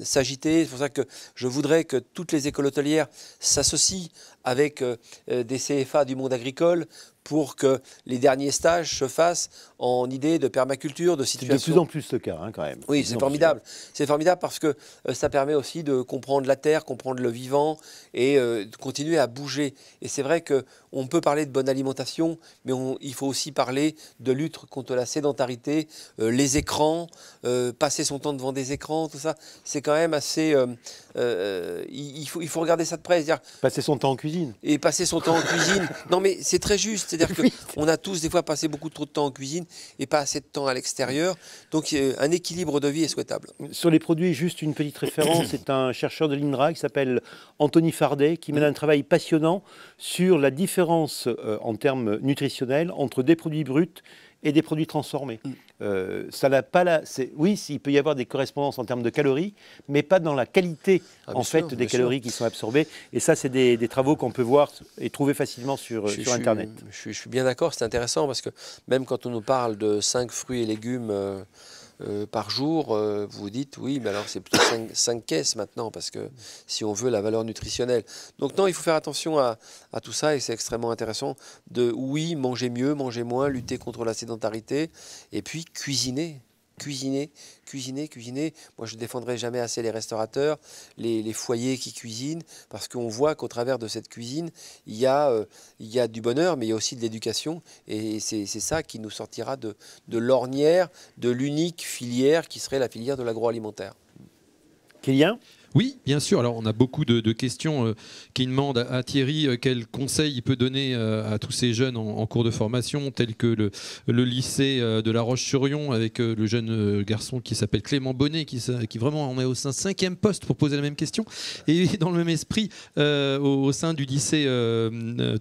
s'agiter. C'est pour ça que je voudrais que toutes les écoles hôtelières s'associent avec des CFA du monde agricole pour que les derniers stages se fassent en idée de permaculture, de situation. C'est de plus en plus le cas, hein, quand même. Oui, c'est formidable. C'est formidable parce que ça permet aussi de comprendre la terre, comprendre le vivant et de continuer à bouger. Et c'est vrai qu'on peut parler de bonne alimentation, mais il faut aussi parler de lutte contre la sédentarité, les écrans, passer son temps devant des écrans, tout ça. C'est quand même assez... il faut regarder ça de près. Passer son temps en cuisine. Et passer son temps en cuisine. Non, mais c'est très juste. C'est-à-dire qu'on a tous des fois passé beaucoup trop de temps en cuisine et pas assez de temps à l'extérieur. Donc un équilibre de vie est souhaitable. Sur les produits, juste une petite référence. C'est un chercheur de l'INRA qui s'appelle Anthony Fardet qui mène un travail passionnant sur la différence en termes nutritionnels entre des produits bruts et des produits transformés. Ça n'a pas oui, il peut y avoir des correspondances en termes de calories, mais pas dans la qualité des calories qui sont absorbées. Et ça, c'est des travaux qu'on peut voir et trouver facilement sur Internet. Je suis bien d'accord, c'est intéressant parce que même quand on nous parle de 5 fruits et légumes par jour, vous vous dites oui, mais alors c'est plutôt 5 caisses maintenant parce que si on veut la valeur nutritionnelle. Donc non, il faut faire attention à tout ça et c'est extrêmement intéressant de oui, manger mieux, manger moins, lutter contre la sédentarité et puis cuisiner. Cuisiner. Moi, je ne défendrai jamais assez les restaurateurs, les foyers qui cuisinent, parce qu'on voit qu'au travers de cette cuisine, il y a du bonheur, mais il y a aussi de l'éducation. Et c'est ça qui nous sortira de l'ornière, de l'unique filière qui serait la filière de l'agroalimentaire. Kylian ? Oui, bien sûr. Alors, on a beaucoup de questions qui demandent à Thierry quels conseils il peut donner à tous ces jeunes en cours de formation, tels que le lycée de La Roche-sur-Yon, avec le jeune garçon qui s'appelle Clément Bonnet, qui vraiment en est au 5e poste pour poser la même question. Et dans le même esprit, au sein du lycée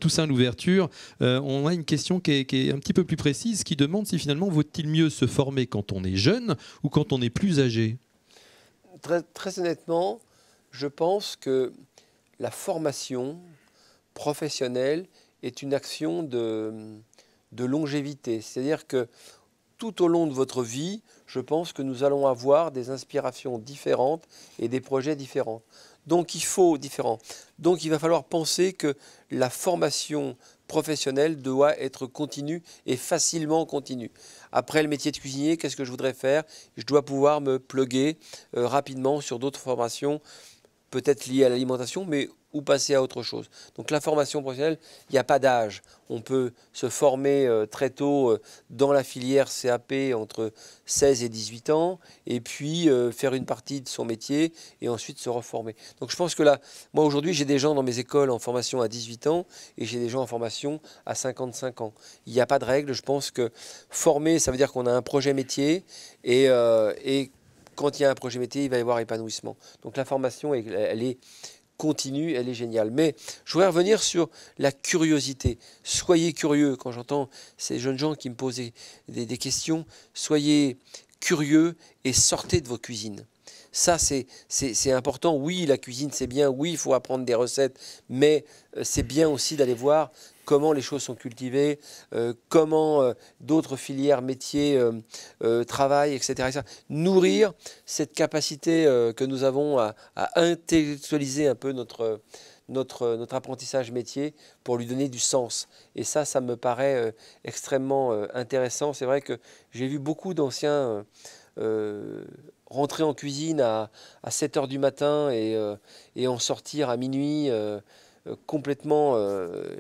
Toussaint Louverture, on a une question qui est un petit peu plus précise, qui demande si finalement vaut-il mieux se former quand on est jeune ou quand on est plus âgé ? Très honnêtement, je pense que la formation professionnelle est une action de longévité. C'est-à-dire que tout au long de votre vie, je pense que nous allons avoir des inspirations différentes et des projets différents. Donc il va falloir penser que la formation professionnelle doit être continue et facilement continue. Après le métier de cuisinier, qu'est-ce que je voudrais faire ? Je dois pouvoir me plugger rapidement sur d'autres formations, peut-être liées à l'alimentation, mais ou passer à autre chose. Donc la formation professionnelle, il n'y a pas d'âge. On peut se former très tôt dans la filière CAP entre 16 et 18 ans et puis faire une partie de son métier et ensuite se reformer. Donc je pense que là, moi aujourd'hui, j'ai des gens dans mes écoles en formation à 18 ans et j'ai des gens en formation à 55 ans. Il n'y a pas de règle. Je pense que former, ça veut dire qu'on a un projet métier et quand il y a un projet métier, il va y avoir épanouissement. Donc la formation, elle est continue, elle est géniale. Mais je voudrais revenir sur la curiosité. Soyez curieux. Quand j'entends ces jeunes gens qui me posent des questions, soyez curieux et sortez de vos cuisines. Ça, c'est important. Oui, la cuisine, c'est bien. Oui, il faut apprendre des recettes. Mais c'est bien aussi d'aller voir comment les choses sont cultivées, comment d'autres filières, métiers travaillent, etc. Nourrir cette capacité que nous avons à intellectualiser un peu notre apprentissage métier pour lui donner du sens. Et ça me paraît extrêmement intéressant. C'est vrai que j'ai vu beaucoup d'anciens rentrer en cuisine à 7 h du matin et en sortir à minuit complètement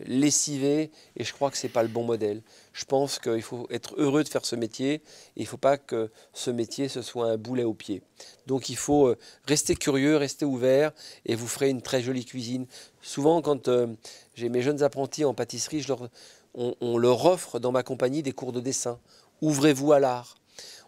lessivé, et je crois que ce n'est pas le bon modèle. Je pense qu'il faut être heureux de faire ce métier et il ne faut pas que ce métier ce soit un boulet au pied. Donc il faut rester curieux, rester ouvert et vous ferez une très jolie cuisine. Souvent quand j'ai mes jeunes apprentis en pâtisserie, on leur offre dans ma compagnie des cours de dessin. Ouvrez-vous à l'art.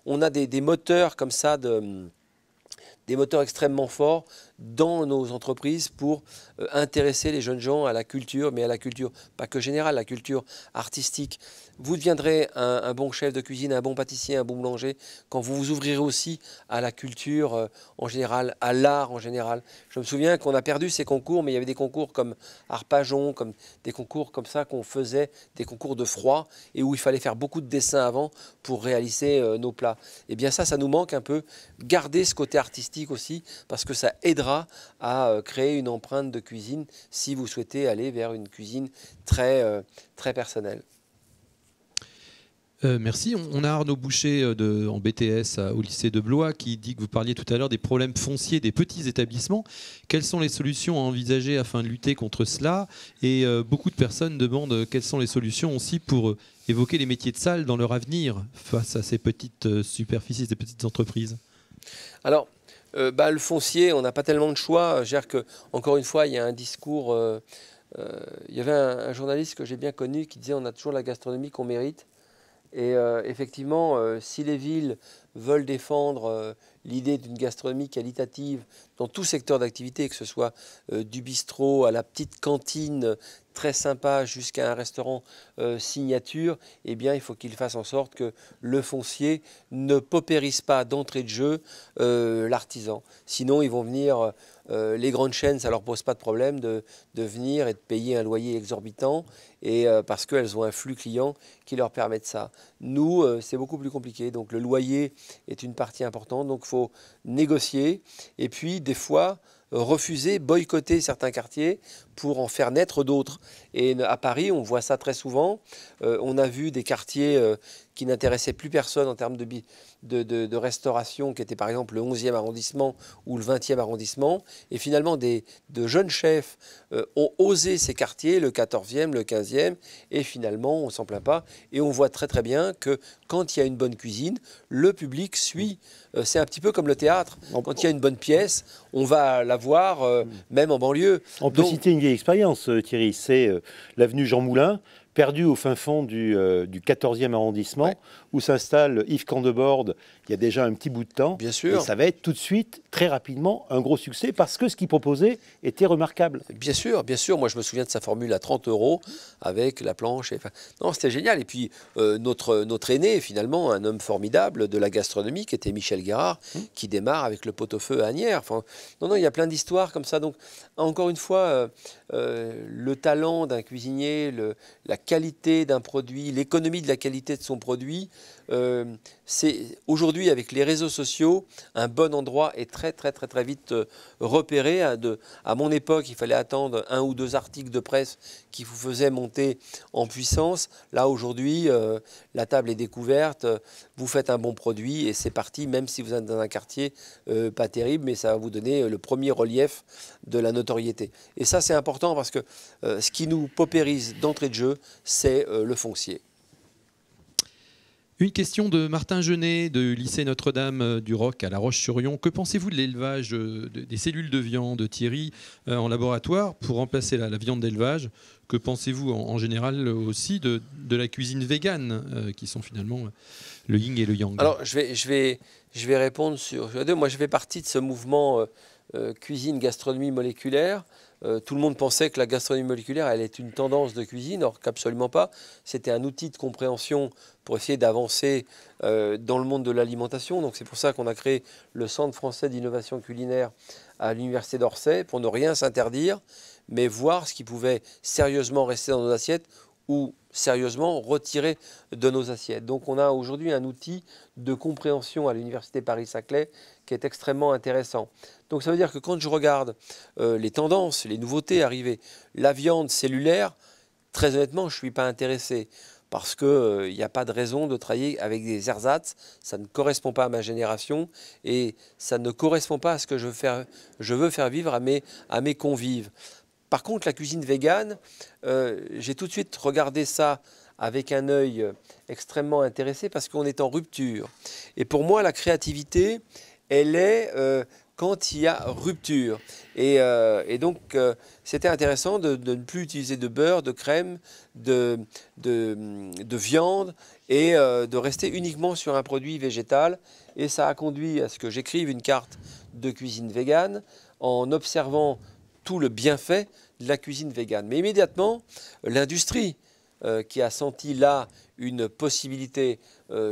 On a des moteurs comme ça, des moteurs extrêmement forts dans nos entreprises pour intéresser les jeunes gens à la culture, mais à la culture pas que générale, la culture artistique. Vous deviendrez un bon chef de cuisine, un bon pâtissier, un bon boulanger quand vous vous ouvrirez aussi à la culture en général, à l'art en général. Je me souviens qu'on a perdu ces concours, mais il y avait des concours comme Arpajon, comme des concours comme ça qu'on faisait, des concours de froid, et où il fallait faire beaucoup de dessins avant pour réaliser nos plats. Et bien ça nous manque un peu. Garder ce côté artistique aussi, parce que ça aidera à créer une empreinte de cuisine si vous souhaitez aller vers une cuisine très, très personnelle. Merci. On a Arnaud Boucher en BTS au lycée de Blois qui dit que vous parliez tout à l'heure des problèmes fonciers des petits établissements. Quelles sont les solutions à envisager afin de lutter contre cela? Et beaucoup de personnes demandent quelles sont les solutions aussi pour évoquer les métiers de salle dans leur avenir face à ces petites superficies, ces petites entreprises. Alors, le foncier, on n'a pas tellement de choix. Je veux dire que, encore une fois, il y a un discours. Il y avait un journaliste que j'ai bien connu qui disait on a toujours la gastronomie qu'on mérite. Et effectivement, si les villes veulent défendre l'idée d'une gastronomie qualitative dans tout secteur d'activité, que ce soit du bistrot à la petite cantine très sympa jusqu'à un restaurant signature, eh bien il faut qu'ils fassent en sorte que le foncier ne paupérise pas d'entrée de jeu l'artisan. Sinon ils vont venir, les grandes chaînes, ça ne leur pose pas de problème de venir et de payer un loyer exorbitant et, parce qu'elles ont un flux client qui leur permet de ça. Nous, c'est beaucoup plus compliqué. Donc le loyer est une partie importante, donc il faut négocier et puis des fois refuser, boycotter certains quartiers pour en faire naître d'autres. Et à Paris, on voit ça très souvent. On a vu des quartiers qui n'intéressaient plus personne en termes de restauration, qui étaient par exemple le 11e arrondissement ou le 20e arrondissement. Et finalement, de jeunes chefs ont osé ces quartiers, le 14e, le 15e, et finalement, on ne s'en plaint pas. Et on voit très très bien que quand il y a une bonne cuisine, le public suit. C'est un petit peu comme le théâtre. Quand il y a une bonne pièce, on va la voir, même en banlieue. On peut citer une vieille expérience, Thierry, c'est l'avenue Jean Moulin, perdue au fin fond du 14e arrondissement, ouais, où s'installe Yves Candeborde il y a déjà un petit bout de temps. Bien sûr. Et ça va être tout de suite, très rapidement, un gros succès parce que ce qu'il proposait était remarquable. Bien sûr, bien sûr. Moi, je me souviens de sa formule à 30 € avec la planche. Non, c'était génial. Et puis, notre aîné, finalement, un homme formidable de la gastronomie, qui était Michel Guérard, qui démarre avec le pot-au-feu à Asnières. Enfin, non, il y a plein d'histoires comme ça. Donc, encore une fois, le talent d'un cuisinier, la qualité d'un produit, l'économie de la qualité de son produit, c'est aujourd'hui avec les réseaux sociaux un bon endroit est très très très très vite repéré. À mon époque, il fallait attendre 1 ou 2 articles de presse qui vous faisaient monter en puissance. Là aujourd'hui, la table est découverte, vous faites un bon produit et c'est parti, même si vous êtes dans un quartier pas terrible, mais ça va vous donner le premier relief de la notoriété. Et ça c'est important parce que ce qui nous paupérise d'entrée de jeu, c'est le foncier. Une question de Martin Genet, de lycée Notre-Dame du Roc à La Roche-sur-Yon. Que pensez-vous de l'élevage des cellules de viande, Thierry, en laboratoire pour remplacer la viande d'élevage? Que pensez-vous en général aussi de la cuisine végane, qui sont finalement le yin et le yang? Alors, je vais répondre sur deux. Moi, je fais partie de ce mouvement cuisine, gastronomie moléculaire. Tout le monde pensait que la gastronomie moléculaire, elle est une tendance de cuisine, or qu'absolument pas. C'était un outil de compréhension pour essayer d'avancer dans le monde de l'alimentation. Donc c'est pour ça qu'on a créé le Centre français d'innovation culinaire à l'Université d'Orsay, pour ne rien s'interdire, mais voir ce qui pouvait sérieusement rester dans nos assiettes ou sérieusement retirer de nos assiettes. Donc on a aujourd'hui un outil de compréhension à l'Université Paris-Saclay qui est extrêmement intéressant. Donc ça veut dire que quand je regarde les tendances, les nouveautés arriver, la viande cellulaire, très honnêtement, je ne suis pas intéressé parce qu'il n'y a pas de raison de travailler avec des ersatz, ça ne correspond pas à ma génération et ça ne correspond pas à ce que je veux faire vivre à mes convives. Par contre, la cuisine végane, j'ai tout de suite regardé ça avec un œil extrêmement intéressé parce qu'on est en rupture. Et pour moi, la créativité, elle est quand il y a rupture. Et donc, c'était intéressant de ne plus utiliser de beurre, de crème, de viande et de rester uniquement sur un produit végétal. Et ça a conduit à ce que j'écrive une carte de cuisine végane en observant tout le bienfait de la cuisine végane. Mais immédiatement, l'industrie qui a senti là une possibilité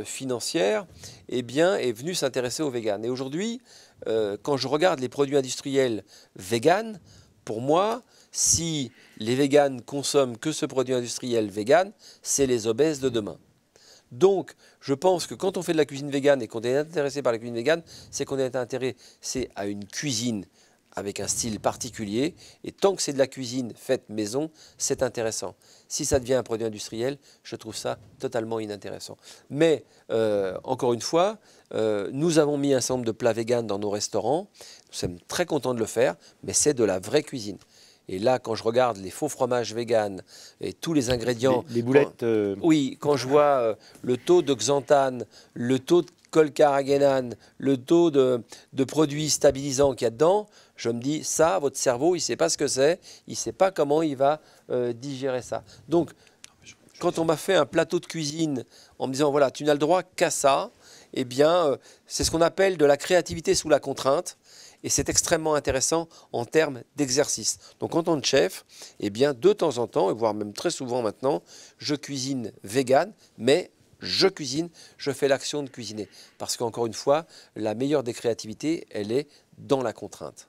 financière, eh bien, est venue s'intéresser au vegan. Et aujourd'hui, quand je regarde les produits industriels vegan, pour moi, si les véganes consomment que ce produit industriel vegan, c'est les obèses de demain. Donc, je pense que quand on fait de la cuisine végane et qu'on est intéressé par la cuisine végane, c'est qu'on est intéressé à une cuisine avec un style particulier. Et tant que c'est de la cuisine faite maison, c'est intéressant. Si ça devient un produit industriel, je trouve ça totalement inintéressant. Mais, encore une fois, nous avons mis un certain nombre de plats véganes dans nos restaurants. Nous sommes très contents de le faire, mais c'est de la vraie cuisine. Et là, quand je regarde les faux fromages véganes et tous les ingrédients... Les boulettes... Oui, quand je vois le taux de xanthane, le taux de colcaragénane, le taux de produits stabilisants qu'il y a dedans, je me dis, ça, votre cerveau, il ne sait pas ce que c'est, il ne sait pas comment il va digérer ça. Donc, quand on m'a fait un plateau de cuisine en me disant, voilà, tu n'as le droit qu'à ça, eh bien, c'est ce qu'on appelle de la créativité sous la contrainte. Et c'est extrêmement intéressant en termes d'exercice. Donc en tant que chef, eh bien, de temps en temps, et voire même très souvent maintenant, je cuisine vegan, mais je cuisine, je fais l'action de cuisiner. Parce qu'encore une fois, la meilleure des créativités, elle est dans la contrainte.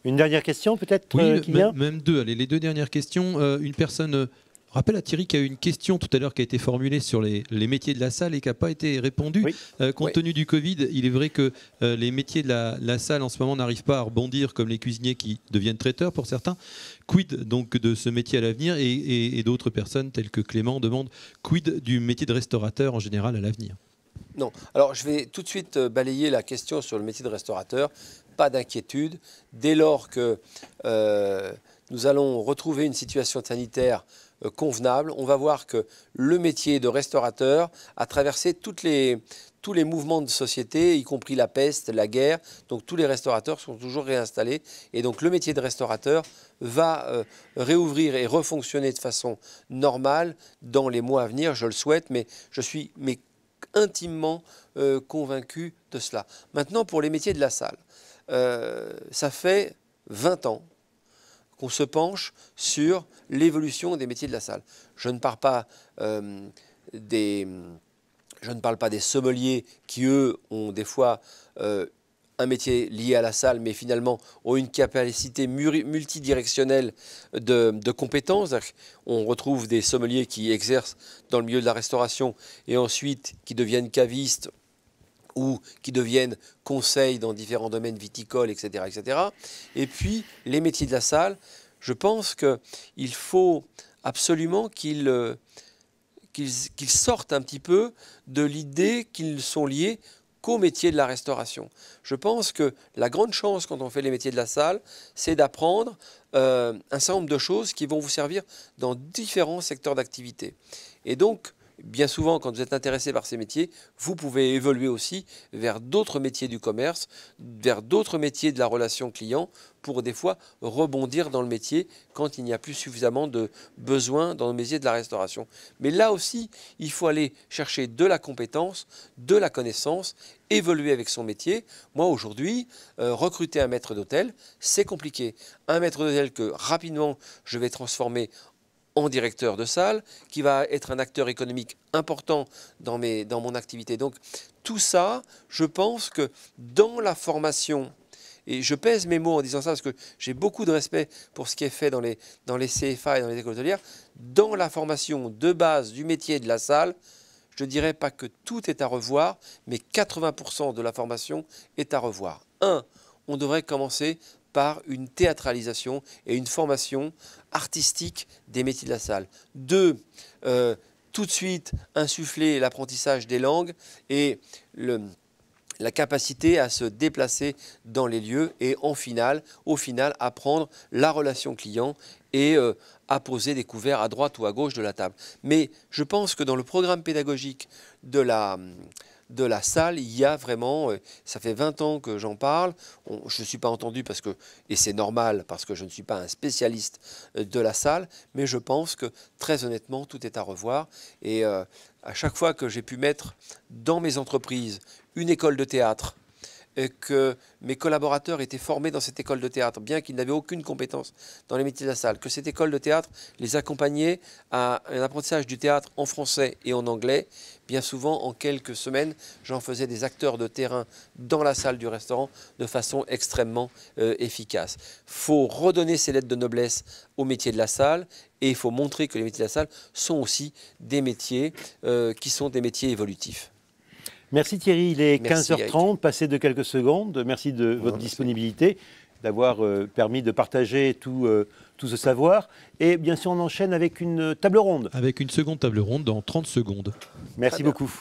Une dernière question peut-être Oui, qui vient même deux. Allez, les deux dernières questions. Une personne... rappelle à Thierry qu'il y a eu une question tout à l'heure qui a été formulée sur les métiers de la salle et qui n'a pas été répondue. Oui. Compte tenu du Covid, il est vrai que les métiers de la salle en ce moment n'arrivent pas à rebondir comme les cuisiniers qui deviennent traiteurs pour certains. Quid donc de ce métier à l'avenir et d'autres personnes telles que Clément demandent quid du métier de restaurateur en général à l'avenir? Non. Alors, je vais tout de suite balayer la question sur le métier de restaurateur. Pas d'inquiétude. Dès lors que nous allons retrouver une situation sanitaire convenable, on va voir que le métier de restaurateur a traversé tous les mouvements de société, y compris la peste, la guerre. Donc tous les restaurateurs sont toujours réinstallés. Et donc le métier de restaurateur va réouvrir et refonctionner de façon normale dans les mois à venir. Je le souhaite, mais je suis intimement convaincu de cela. Maintenant, pour les métiers de la salle, ça fait 20 ans qu'on se penche sur l'évolution des métiers de la salle. Je ne parle pas des sommeliers qui, eux, ont des fois un métier lié à la salle, mais finalement ont une capacité multidirectionnelle de compétences. On retrouve des sommeliers qui exercent dans le milieu de la restauration et ensuite qui deviennent cavistes ou qui deviennent conseils dans différents domaines viticoles, etc., etc. Et puis, les métiers de la salle, je pense qu'il faut absolument qu'ils sortent un petit peu de l'idée qu'ils sont liés qu'au métier de la restauration. Je pense que la grande chance quand on fait les métiers de la salle, c'est d'apprendre un certain nombre de choses qui vont vous servir dans différents secteurs d'activité. Et donc, bien souvent, quand vous êtes intéressé par ces métiers, vous pouvez évoluer aussi vers d'autres métiers du commerce, vers d'autres métiers de la relation client, pour des fois rebondir dans le métier quand il n'y a plus suffisamment de besoins dans le métier de la restauration. Mais là aussi, il faut aller chercher de la compétence, de la connaissance, évoluer avec son métier. Moi, aujourd'hui, recruter un maître d'hôtel, c'est compliqué. Un maître d'hôtel que rapidement, je vais transformer en directeur de salle, qui va être un acteur économique important dans mon activité. Donc tout ça, je pense que dans la formation, et je pèse mes mots en disant ça parce que j'ai beaucoup de respect pour ce qui est fait dans les CFA et dans les écoles hôtelières, dans la formation de base du métier de la salle, je ne dirais pas que tout est à revoir, mais 80% de la formation est à revoir. On devrait commencer par une théâtralisation et une formation artistique des métiers de la salle. 2, tout de suite insuffler l'apprentissage des langues et la capacité à se déplacer dans les lieux et au final, apprendre la relation client et à poser des couverts à droite ou à gauche de la table. Mais je pense que dans le programme pédagogique de la salle, il y a vraiment, ça fait 20 ans que j'en parle, je ne suis pas entendu et c'est normal parce que je ne suis pas un spécialiste de la salle, mais je pense que très honnêtement, tout est à revoir. Et à chaque fois que j'ai pu mettre dans mes entreprises une école de théâtre, que mes collaborateurs étaient formés dans cette école de théâtre, bien qu'ils n'avaient aucune compétence dans les métiers de la salle, que cette école de théâtre les accompagnait à un apprentissage du théâtre en français et en anglais. Bien souvent, en quelques semaines, j'en faisais des acteurs de terrain dans la salle du restaurant de façon extrêmement efficace. Il faut redonner ces lettres de noblesse aux métiers de la salle et il faut montrer que les métiers de la salle sont aussi des métiers qui sont des métiers évolutifs. Merci Thierry, il est Merci, 15h30, passé de quelques secondes. Merci de votre disponibilité, d'avoir permis de partager tout ce savoir. Et bien sûr, on enchaîne avec une table ronde. Avec une seconde table ronde dans 30 secondes. Merci beaucoup.